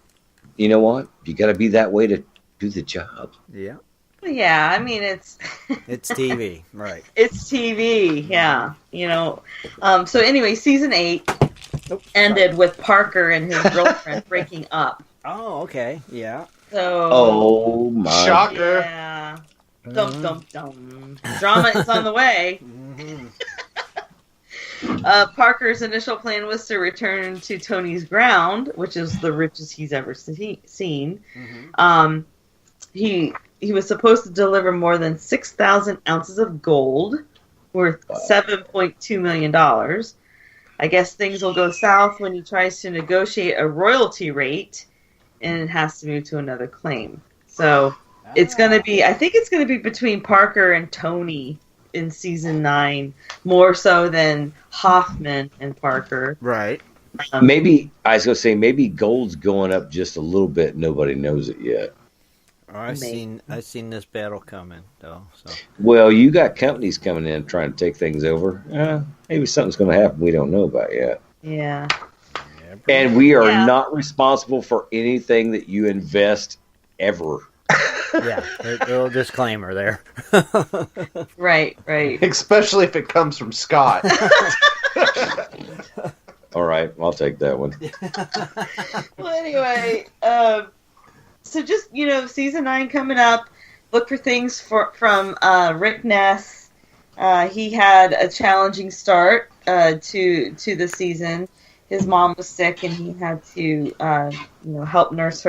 you know what? You got to be that way to do the job. Yeah. Yeah, I mean, it's TV, right? It's TV, yeah. So anyway, season 8 ended with Parker and his girlfriend breaking up. Oh, okay, yeah. So. Oh my! Shocker! Yeah. Dum dum dum. Drama is on the way. Parker's initial plan was to return to Tony's ground, which is the richest he's ever seen. He was supposed to deliver more than 6,000 ounces of gold, worth $7.2 million. I guess things will go south when he tries to negotiate a royalty rate, and it has to move to another claim. So it's going to be, I think it's going to be between Parker and Toney in season 9, more so than Hoffman and Parker. Right. Maybe, I was going to say, maybe gold's going up just a little bit. Nobody knows it yet. I've seen this battle coming, though. So. Well, you got companies coming in trying to take things over. Maybe something's going to happen we don't know about yet. Yeah. And we are not responsible for anything that you invest ever. Yeah, a little disclaimer there. Right. Especially if it comes from Scott. All right, I'll take that one. Well, anyway, so just, season 9 coming up. Look for things from Rick Ness. He had a challenging start to the season. His mom was sick, and he had to help nurse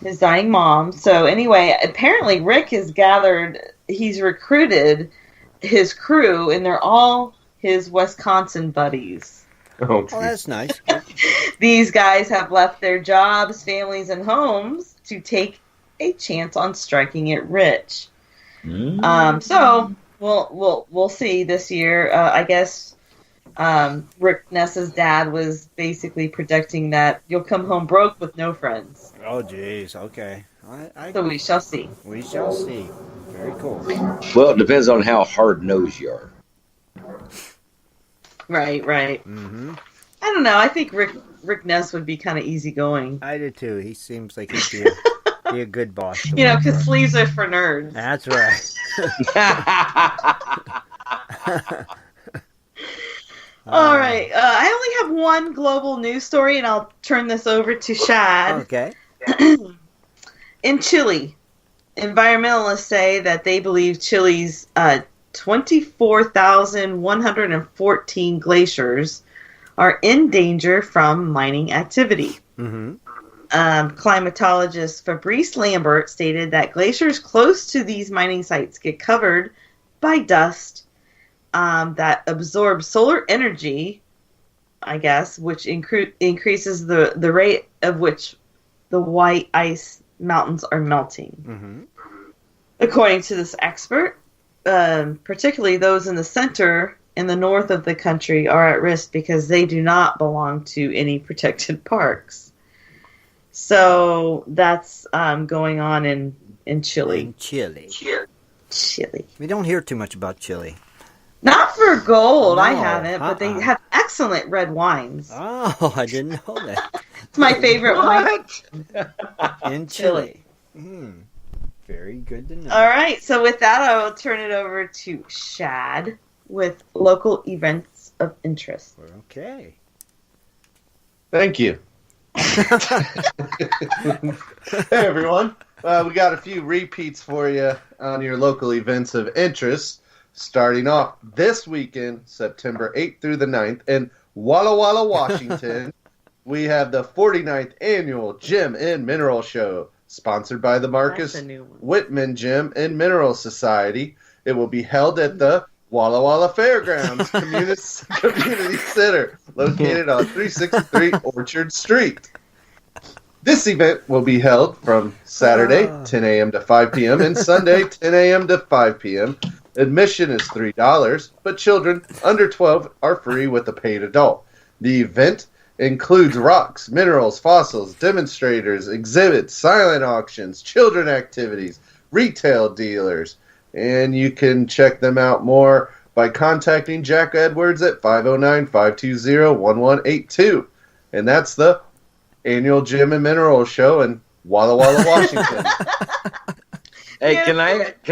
his dying mom. So anyway, apparently Rick he's recruited his crew, and they're all his Wisconsin buddies. Oh, that's nice. These guys have left their jobs, families, and homes to take a chance on striking it rich. So we'll see this year. I guess Rick Ness's dad was basically predicting that you'll come home broke with no friends. Oh, jeez. Okay. So we shall see. We shall see. Very cool. Well, it depends on how hard-nosed you are. Right. Mm-hmm. I don't know. I think Rick Ness would be kind of easygoing. I do too. He seems like he'd be a good boss. Because sleeves are for nerds. That's right. All right. I only have one global news story, and I'll turn this over to Shad. Okay. In Chile, environmentalists say that they believe Chile's 24,114 glaciers are in danger from mining activity. Mm-hmm. Climatologist Fabrice Lambert stated that glaciers close to these mining sites get covered by dust that absorbs solar energy, I guess, which increases the rate of which the white ice mountains are melting. Mm-hmm. According to this expert, particularly those in the center and the north of the country are at risk because they do not belong to any protected parks. So that's going on in Chile. In Chile. Chile. We don't hear too much about Chile. Not for gold, I No, haven't, but they have excellent red wines. Oh, I didn't know that. It's my favorite wine. In Chile. Very good to know. All right, so with that, I will turn it over to Shad with local events of interest. Okay. Thank you. Hey, everyone. We got a few repeats for you on your local events of interest. Starting off this weekend, September 8th through the 9th, in Walla Walla, Washington, we have the 49th Annual Gem and Mineral Show, sponsored by the Marcus Whitman Gem and Mineral Society. It will be held at the Walla Walla Fairgrounds Community Center, located on 363 Orchard Street. This event will be held from Saturday, 10 a.m. to 5 p.m., and Sunday, 10 a.m. to 5 p.m. Admission is $3, but children under 12 are free with a paid adult. The event includes rocks, minerals, fossils, demonstrators, exhibits, silent auctions, children activities, retail dealers, and you can check them out more by contacting Jack Edwards at 509-520-1182. And that's the Annual Gem and Mineral Show in Walla Walla, Washington. Hey, can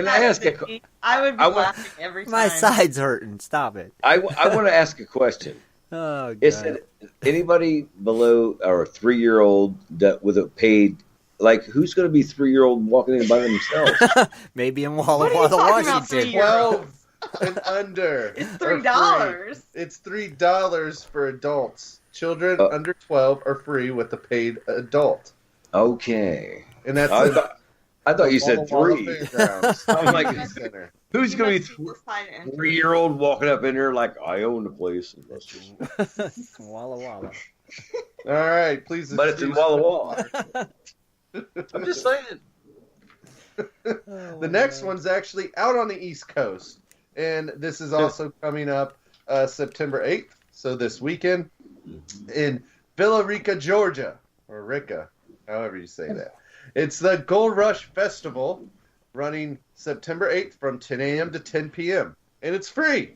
I ask a I would be laughing every time. My side's hurting. Stop it. I want to ask a question. Oh, God. Is it anybody below or 3-year-old that with a paid, like who's going to be 3-year-old walking in by themselves? Maybe in Walla Walla, Washington. 12 and under. It's $3. It's $3 for adults. Children under 12 are free with a paid adult. Okay. And that's I thought you said 3. I'm like, Center. who's going to be 3-year-old walking up in there like, I own the place? Walla Walla. All right, please. But it's in Walla Walla. I'm just saying. The next one's actually out on the East Coast. And this is also coming up September 8th, so this weekend, in Villa Rica, Georgia. Or Rica. however you say that. It's the Gold Rush Festival, running September 8th from 10 a.m. to 10 p.m., and it's free.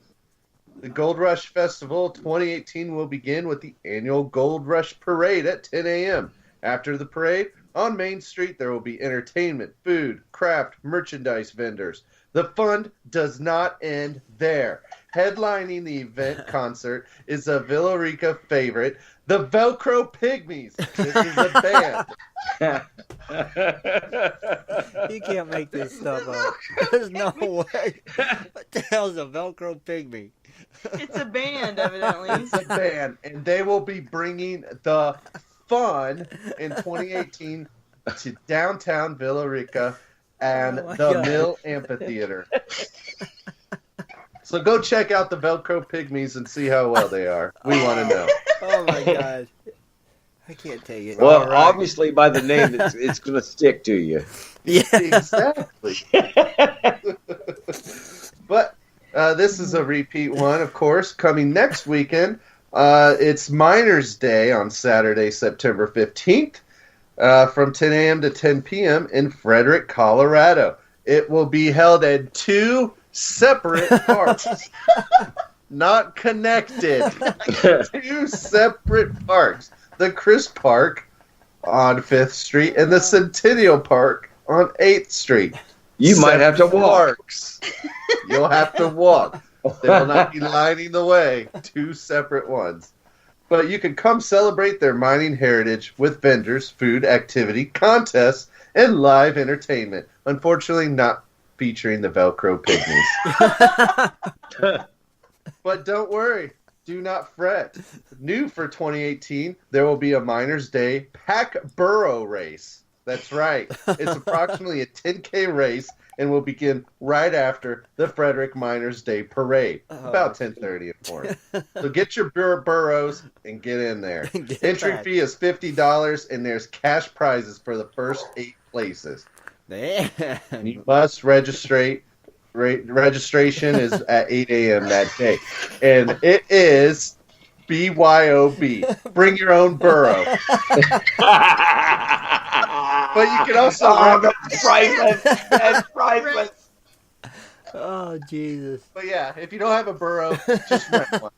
The Gold Rush Festival 2018 will begin with the annual Gold Rush Parade at 10 a.m. After the parade, on Main Street, there will be entertainment, food, craft, merchandise vendors. The fun does not end there. Headlining the event concert is a Villa Rica favorite, the Velcro Pygmies. This is a band. You can't make this stuff up. There's no way. What the hell's a Velcro Pygmy? It's a band, evidently. It's a band, and they will be bringing the fun in 2018 to downtown Villa Rica and the Mill Amphitheater. So go check out the Velcro Pygmies and see how well they are. We want to know. Oh my God. I can't take it. Well, obviously by the name, it's going to stick to you. Yeah, exactly. But this is a repeat one, of course, coming next weekend. It's Miners' Day on Saturday, September 15th, from 10 a.m. to 10 p.m. in Frederick, Colorado. It will be held at 2 separate parks, not connected. 2 separate parks. The Crisp Park on 5th Street and the Centennial Park on 8th Street. You might have to walk. Parks. You'll have to walk. They will not be lining the way. 2 separate ones. But you can come celebrate their mining heritage with vendors, food, activity, contests, and live entertainment. Unfortunately, not featuring the Velcro Pygmies. But don't worry. Do not fret. New for 2018, there will be a Miners' Day Pack Burro Race. That's right. It's approximately a 10K race and will begin right after the Frederick Miners' Day Parade, about 10:30 in the morning. So get your burros and get in there. Entry fee is $50, and there's cash prizes for the first 8 places. Man. You must register. Registration is at 8 a.m. that day. And it is BYOB. Bring your own burro. But you can also... that's priceless. That's priceless. Oh, Jesus. But yeah, if you don't have a burro, just rent one.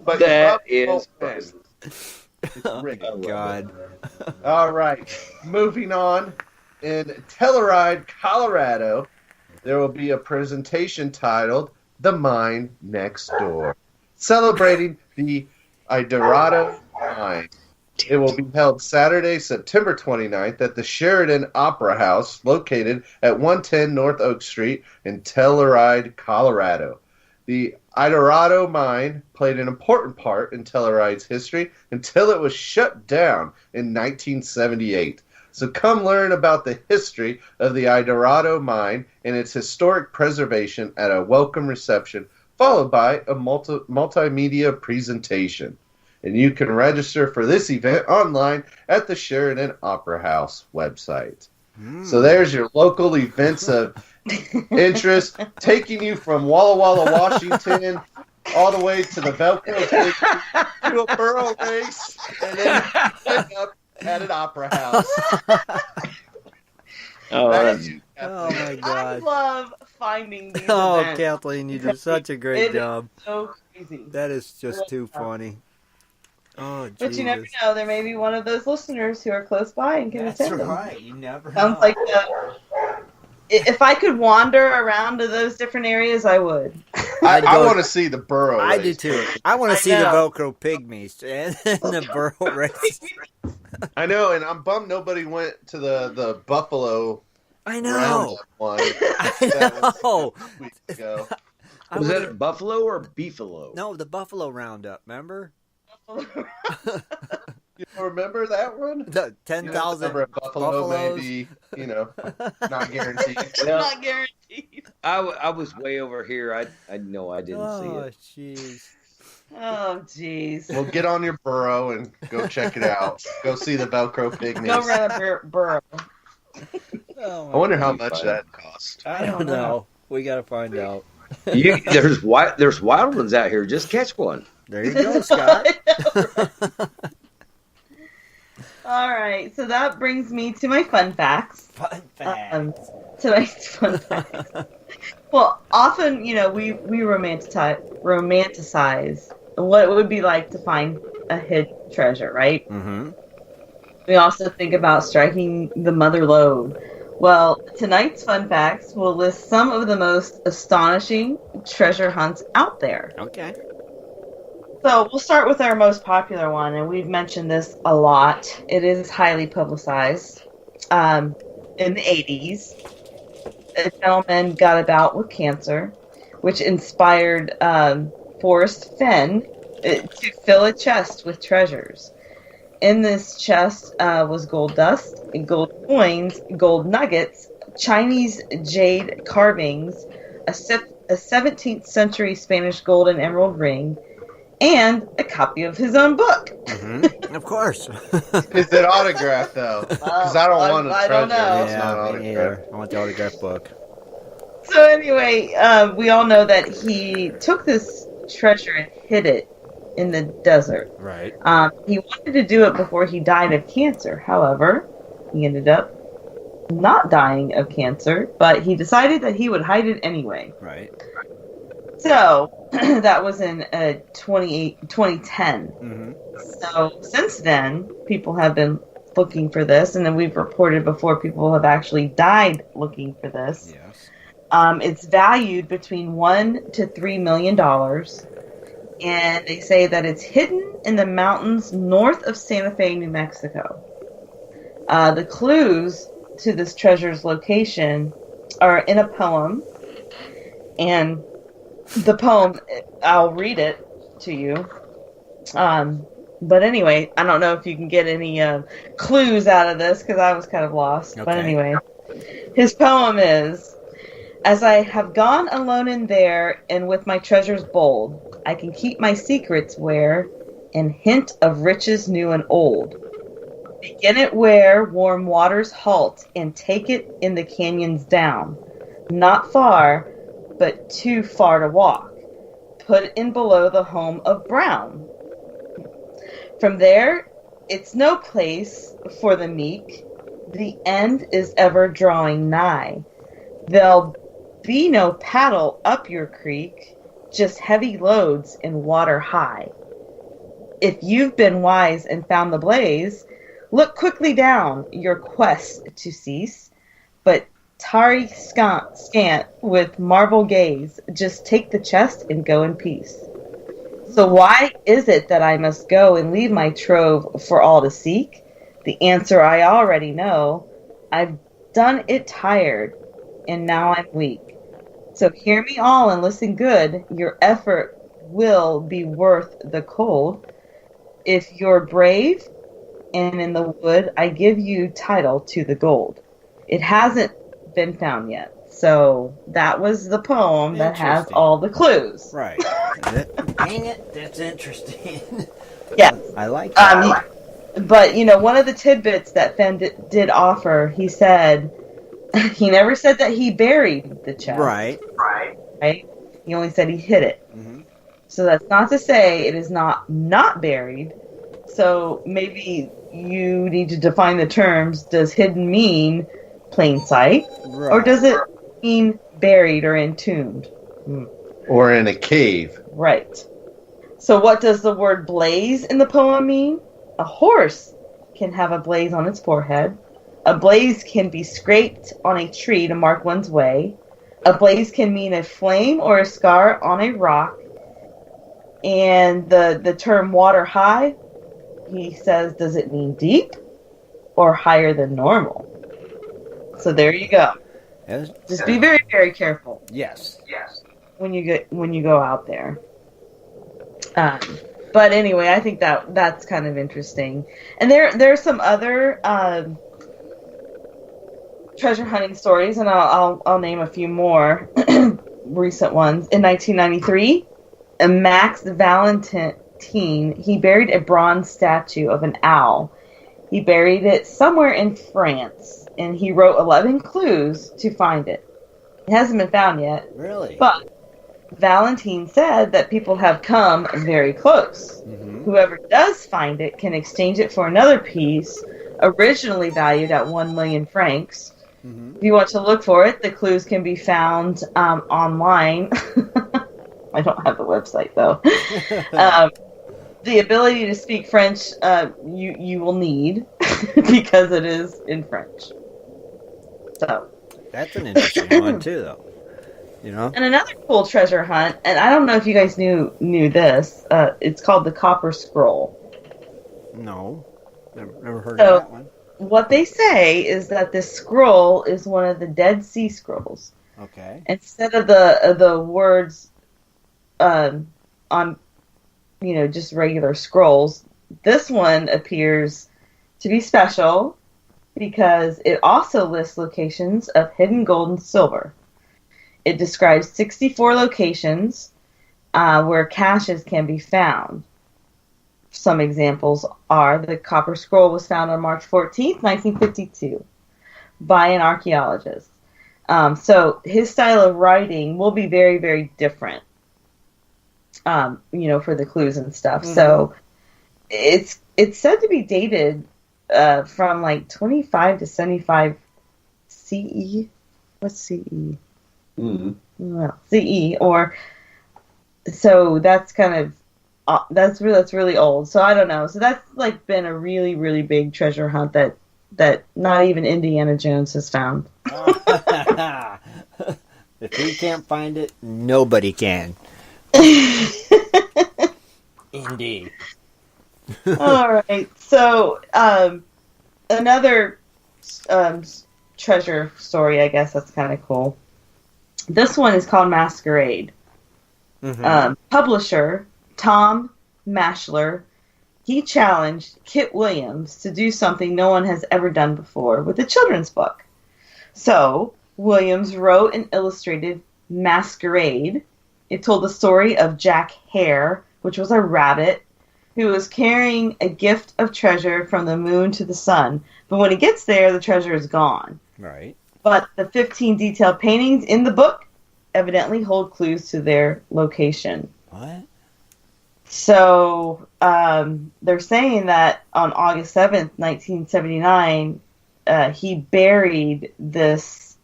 But that is priceless. Oh, my God. All right. Moving on. In Telluride, Colorado, there will be a presentation titled The Mine Next Door, celebrating the Idorado Mine. It will be held Saturday, September 29th at the Sheridan Opera House, located at 110 North Oak Street in Telluride, Colorado. The Idorado Mine played an important part in Telluride's history until it was shut down in 1978. So come learn about the history of the Idorado Mine and its historic preservation at a welcome reception, followed by a multimedia presentation. And you can register for this event online at the Sheridan Opera House website. So there's your local events of interest, taking you from Walla Walla, Washington, all the way to the Velcro to a burro race, and then end up at an opera house. Oh my God! I love finding these Oh, events. Kathleen, you do such a great job. So crazy. That is just too funny. Oh, Jesus. But you never know. There may be one of those listeners who are close by and can attend them. Right. You never Sounds like if I could wander around to those different areas, I would. I want to see the burro race. I do too. I want to see the Velcro Pygmies and the burro race. I know, and I'm bummed nobody went to the Buffalo. I know. One. I know. Weeks ago. Was that Buffalo or Beefalo? No, the Buffalo Roundup. Remember? You remember that one? The 10,000 Buffalo, buffaloes. maybe, not guaranteed. Not guaranteed. I was way over here. I know I didn't see it. Oh, jeez. Oh, jeez. Well, get on your burro and go check it out. Go see the Velcro Pygmies. Go rent a burro. I wonder how much that cost. I don't know. We got to find out. There's wild ones out here. Just catch one. There you go, Scott. All right, so that brings me to my fun facts. Fun facts. Tonight's fun facts. Well, often, we romanticize what it would be like to find a hidden treasure, right? Mm-hmm. We also think about striking the mother lode. Well, tonight's fun facts will list some of the most astonishing treasure hunts out there. Okay. So we'll start with our most popular one, and we've mentioned this a lot. It is highly publicized. In the 80s, a gentleman got about with cancer, which inspired Forrest Fenn to fill a chest with treasures. In this chest was gold dust, gold coins, gold nuggets, Chinese jade carvings, a 17th century Spanish gold and emerald ring, and a copy of his own book. Mm-hmm. Of course. Is it autographed, though? Because I don't want a treasure. I don't know. It's not autographed. I want the autographed book. So anyway, we all know that he took this treasure and hid it in the desert. Right. He wanted to do it before he died of cancer. However, he ended up not dying of cancer, but he decided that he would hide it anyway. Right. So, that was in 2010. Mm-hmm. So, since then, people have been looking for this, and then we've reported before people have actually died looking for this. Yes. It's valued between $1 to $3 million, and they say that it's hidden in the mountains north of Santa Fe, New Mexico. The clues to this treasure's location are in a poem, and the poem, I'll read it to you. But anyway, I don't know if you can get any clues out of this, because I was kind of lost. Okay. But anyway, his poem is, "As I have gone alone in there, and with my treasures bold, I can keep my secrets where, and hint of riches new and old. Begin it where warm waters halt, and take it in the canyons down. Not far, but too far to walk. Put in below the home of Brown. From there, it's no place for the meek. The end is ever drawing nigh. There'll be no paddle up your creek, just heavy loads in water high. If you've been wise and found the blaze, look quickly down your quest to cease, but tarry scant with marvel gaze, just take the chest and go in peace. So why is it that I must go and leave my trove for all to seek? The answer I already know. I've done it tired, and now I'm weak. So hear me all and listen good. Your effort will be worth the cold. If you're brave and in the wood, I give you title to the gold. It hasn't been found yet." So that was the poem that has all the clues. Right. Dang it, that's interesting. Yeah. I like that. But, one of the tidbits that Fenn did offer, he said, he never said that he buried the chest. Right. He only said he hid it. Mm-hmm. So that's not to say it is not buried. So maybe you need to define the terms. Does hidden mean plain sight? Right. Or does it mean buried or entombed? Or in a cave. Right. So what does the word blaze in the poem mean? A horse can have a blaze on its forehead. A blaze can be scraped on a tree to mark one's way. A blaze can mean a flame or a scar on a rock. And the term water high, he says, does it mean deep or higher than normal? So there you go. Just be very, very careful. Yes. When you go out there. But anyway, I think that's kind of interesting. And there are some other treasure hunting stories, and I'll name a few more recent ones. In 1993, Max Valentine, he buried a bronze statue of an owl. He buried it somewhere in France, and he wrote 11 clues to find it. It hasn't been found yet. Really? But Valentine said that people have come very close. Mm-hmm. Whoever does find it can exchange it for another piece originally valued at 1 million francs. Mm-hmm. If you want to look for it, the clues can be found online. I don't have the website, though. The ability to speak French, you will need, because it is in French. So that's an interesting one, too, though. You know? And another cool treasure hunt, and I don't know if you guys knew this, it's called the Copper Scroll. No. Never heard of that one. What they say is that this scroll is one of the Dead Sea Scrolls. Okay. Instead of the words on, just regular scrolls, this one appears to be special because it also lists locations of hidden gold and silver. It describes 64 locations where caches can be found. Some examples are the Copper Scroll was found on March 14th, 1952, by an archaeologist. So his style of writing will be very, very different, for the clues and stuff. Mm-hmm. So it's said to be dated from like 25 to 75 CE. What's CE? Mm-hmm. Well, CE, or so that's kind of. That's really old, so I don't know. So that's like been a really, really big treasure hunt that not even Indiana Jones has found. If we can't find it, nobody can. Indeed. All right. So another treasure story, I guess that's kind of cool. This one is called Masquerade. Mm-hmm. Publisher Tom Mashler, he challenged Kit Williams to do something no one has ever done before with a children's book. So, Williams wrote and illustrated Masquerade. It told the story of Jack Hare, which was a rabbit, who was carrying a gift of treasure from the moon to the sun. But when he gets there, the treasure is gone. Right. But the 15 detailed paintings in the book evidently hold clues to their location. What? So they're saying that on August 7th, 1979, he buried this,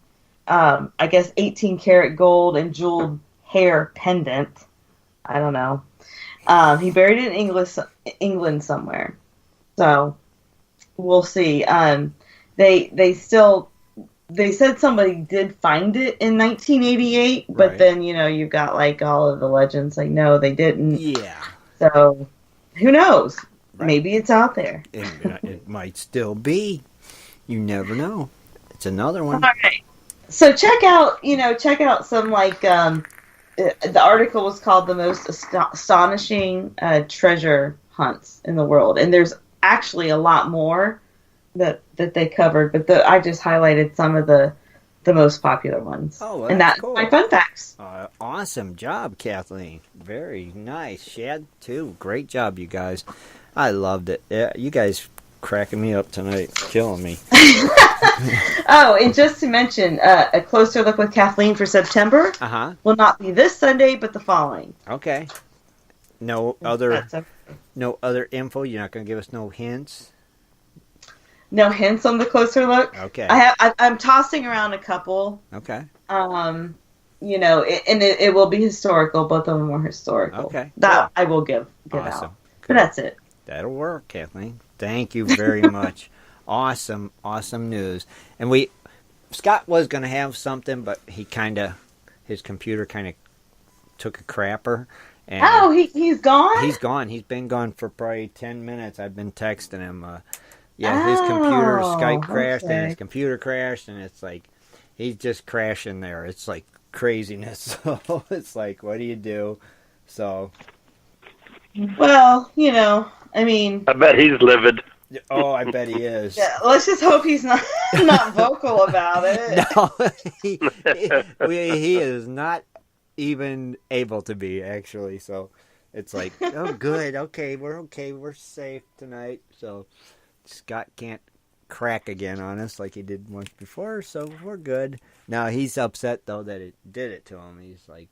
18-karat gold and jeweled hair pendant. I don't know. He buried it in England somewhere. So we'll see. They said somebody did find it in 1988, but right. Then, you've got like all of the legends like, no, they didn't. Yeah. So, who knows? Right. Maybe it's out there. It might still be. You never know. It's another one. All right. So check out some like the article was called "The Most Astonishing Treasure Hunts in the World," and there's actually a lot more that they covered, but I just highlighted some of the most popular ones. Oh, well, and that's cool. my fun facts. Awesome job, Kathleen. Very nice. Shad, too. Great job, you guys. I loved it. Yeah, you guys cracking me up tonight. Killing me. Oh, and just to mention, a closer look with Kathleen for September will not be this Sunday, but the following. Okay. No other info? You're not going to give us no hints? No hints on the closer look. Okay. I'm tossing around a couple. Okay. It will be historical. Both of them are historical. Okay. That I will give awesome. Out. But that's it. That'll work, Kathleen. Thank you very much. Awesome news. And Scott was going to have something, but his computer kind of took a crapper. And he's gone? He's gone. He's been gone for probably 10 minutes. I've been texting him. His computer, Skype crashed, and his computer crashed, and it's like, he's just crashing there. It's like craziness. So it's like, what do you do? So. Well, I mean. I bet he's livid. Oh, I bet he is. Yeah, let's just hope he's not vocal about it. No, he is not even able to be, actually. So it's like, oh, good. Okay, we're safe tonight. So Scott can't crack again on us like he did once before, so we're good. Now, he's upset, though, that it did it to him. He's like...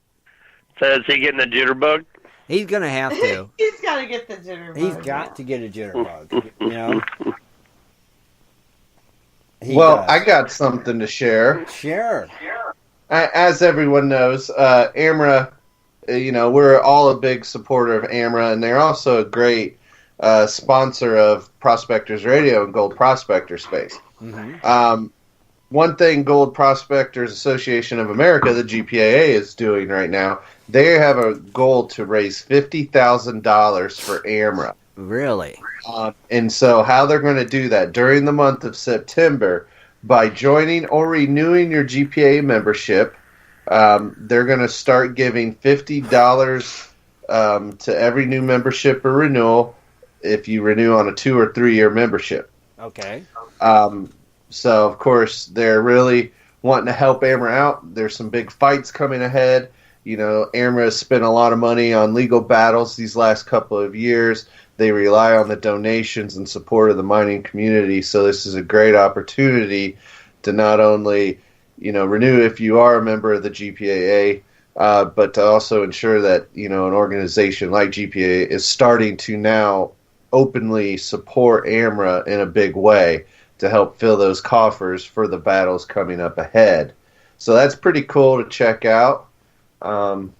So is he getting a jitterbug? He's going to have to. He's got to get the jitterbug. He's got to get a jitterbug, I got something to share. Sure. As everyone knows, AMRA, we're all a big supporter of AMRA, and they're also a great sponsor of Prospectors Radio and Gold Prospector Space. Mm-hmm. One thing Gold Prospectors Association of America, the GPAA, is doing right now, they have a goal to raise $50,000 for AMRA. Really? And so how they're going to do that during the month of September, by joining or renewing your GPA membership, they're going to start giving $50 to every new membership or renewal if you renew on a 2 or 3 year membership. Okay. So, of course, they're really wanting to help AMRA out. There's some big fights coming ahead. AMRA has spent a lot of money on legal battles these last couple of years. They rely on the donations and support of the mining community. So this is a great opportunity to not only, renew if you are a member of the GPAA, but to also ensure that, an organization like GPAA is starting to now openly support AMRA in a big way to help fill those coffers for the battles coming up ahead. So that's pretty cool to check out. And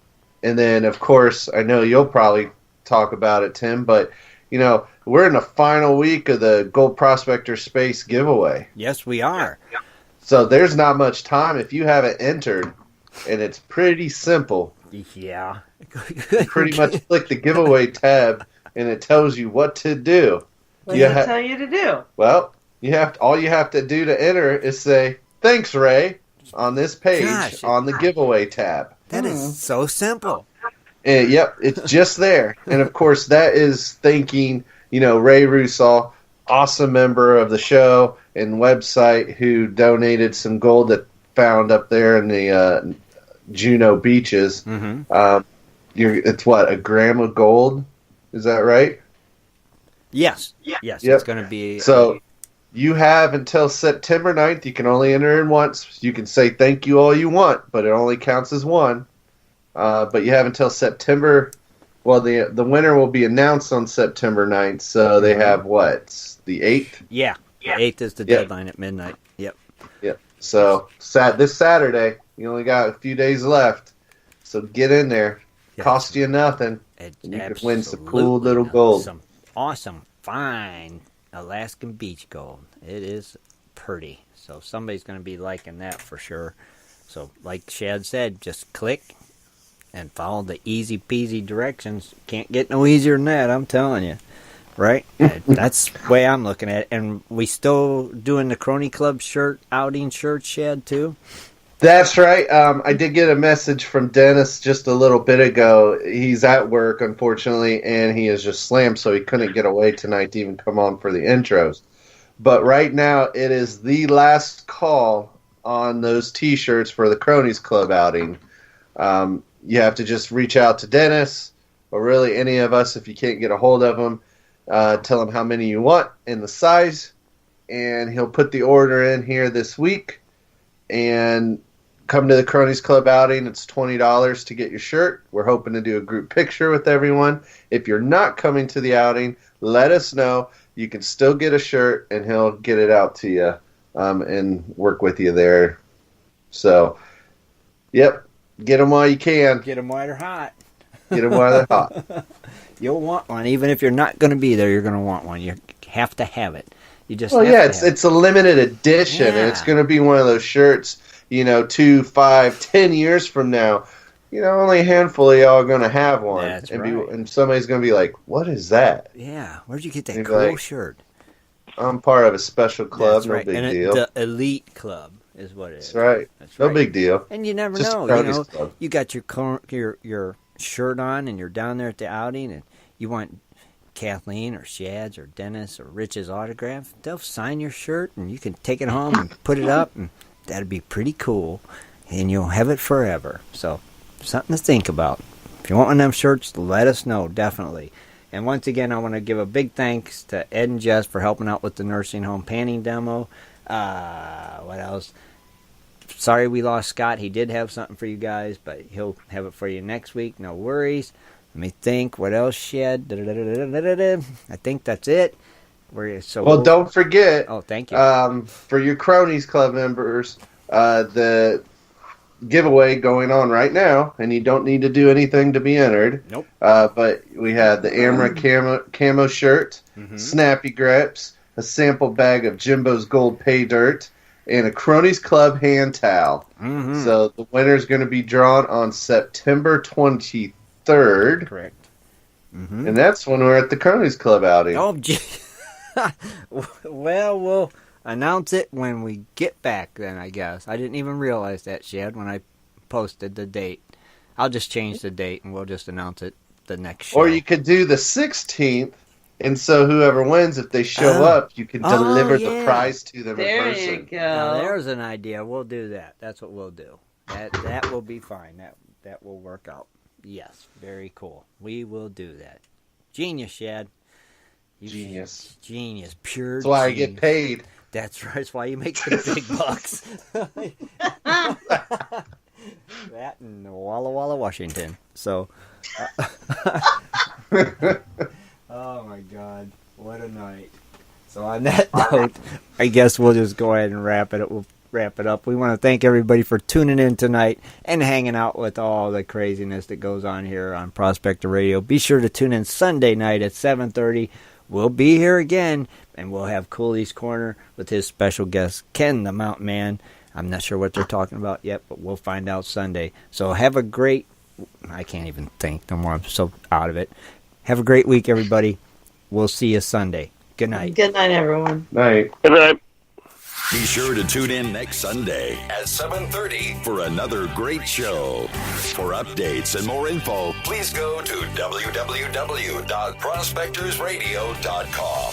then, of course, I know you'll probably talk about it, Tim, but, we're in the final week of the Gold Prospector Space giveaway. Yes, we are. So there's not much time if you haven't entered, and it's pretty simple. Yeah. You pretty much click the giveaway tab, and it tells you what to do. What does it tell you to do? Well, all you have to do to enter is say, "Thanks, Ray," on this page on the giveaway tab. That is so simple. And, yep, it's just there. And, of course, that is thanking, Ray Rusall, awesome member of the show and website, who donated some gold that found up there in the Juneau beaches. Mm-hmm. It's what, a gram of gold? Is that right? Yes. Yes, yep. It's going to be... So you have until September 9th. You can only enter in once. You can say thank you all you want, but it only counts as one. But you have until September. Well, the winner will be announced on September 9th. So they have what? The 8th? Yeah. The 8th is the deadline at midnight. Yep. Yep. So this Saturday, you only got a few days left. So get in there. Yes. Cost you nothing. And you can win some cool little gold. Some awesome, fine Alaskan beach gold. It is pretty. So somebody's going to be liking that for sure. So like Shad said, just click and follow the easy peasy directions. Can't get no easier than that, I'm telling you. Right? That's the way I'm looking at it. And we still doing the Crony Club outing shirt, Shad, too? That's right. I did get a message from Dennis just a little bit ago. He's at work, unfortunately, and he is just slammed, so he couldn't get away tonight to even come on for the intros. But right now, it is the last call on those T-shirts for the Cronies Club outing. You have to just reach out to Dennis, or really any of us if you can't get a hold of him. Tell him how many you want and the size, and he'll put the order in here this week. And come to the Cronies Club outing. It's $20 to get your shirt. We're hoping to do a group picture with everyone. If you're not coming to the outing, let us know. You can still get a shirt, and he'll get it out to you and work with you there. So, yep, get them while you can. Get them while they're hot. Get them while they're hot. You'll want one. Even if you're not going to be there, you're going to want one. You have to have it. You just it's a limited edition, and it's going to be one of those shirts, 2, 5, 10 years from now. Only a handful of y'all are going to have one. That's and right. And somebody's going to be like, what is that? Yeah, where'd you get that cool shirt? I'm part of a special club, That's right. No big deal. The elite club is what it is. That's right. No big deal. And you never Just know. You got your shirt on, and you're down there at the outing, and you want Kathleen or Shad's or Dennis or Rich's autograph. They'll sign your shirt, and you can take it home and put it up, and that'd be pretty cool, and you'll have it forever. So, something to think about. If you want one of them shirts, let us know, definitely. And once again, I want to give a big thanks to Ed and Jess for helping out with the nursing home panning demo. What else? Sorry we lost Scott. He did have something for you guys, but he'll have it for you next week. No worries. Let me think. What else, Shad? I think that's it. Don't forget. Oh, thank you. For your Cronies Club members, the giveaway going on right now, and you don't need to do anything to be entered. Nope. But we had the Amra camo shirt, Snappy Grips, a sample bag of Jimbo's Gold Pay Dirt, and a Cronies Club hand towel. Mm-hmm. So the winner's going to be drawn on September 23rd. Correct. Mm-hmm. And that's when we're at the Cronies Club outing. Oh, gee. Well, we'll announce it when we get back then, I guess. I didn't even realize that, Shad, when I posted the date. I'll just change the date, and we'll just announce it the next show. Or you could do the 16th, and so whoever wins, if they show up, you can deliver the prize to them in person. There you go. Now, there's an idea. We'll do that. That's what we'll do. That will be fine. That will work out. Yes, very cool. We will do that. Genius, Shad. Genius. Genius. Pure That's why genius. I get paid. That's right. That's why you make the big bucks. That and Walla Walla, Washington. So, oh my God, what a night! So on that note, I guess we'll just go ahead and wrap it up. We'll wrap it up. We want to thank everybody for tuning in tonight and hanging out with all the craziness that goes on here on Prospector Radio. Be sure to tune in Sunday night at 7:30. We'll be here again, and we'll have Cooley's Corner with his special guest, Ken the Mountain Man. I'm not sure what they're talking about yet, but we'll find out Sunday. So have a great... I can't even think no more. I'm so out of it. Have a great week, everybody. We'll see you Sunday. Good night. Good night, everyone. Night. Good night. Be sure to tune in next Sunday at 7:30 for another great show. For updates and more info, please go to www.prospectorsradio.com.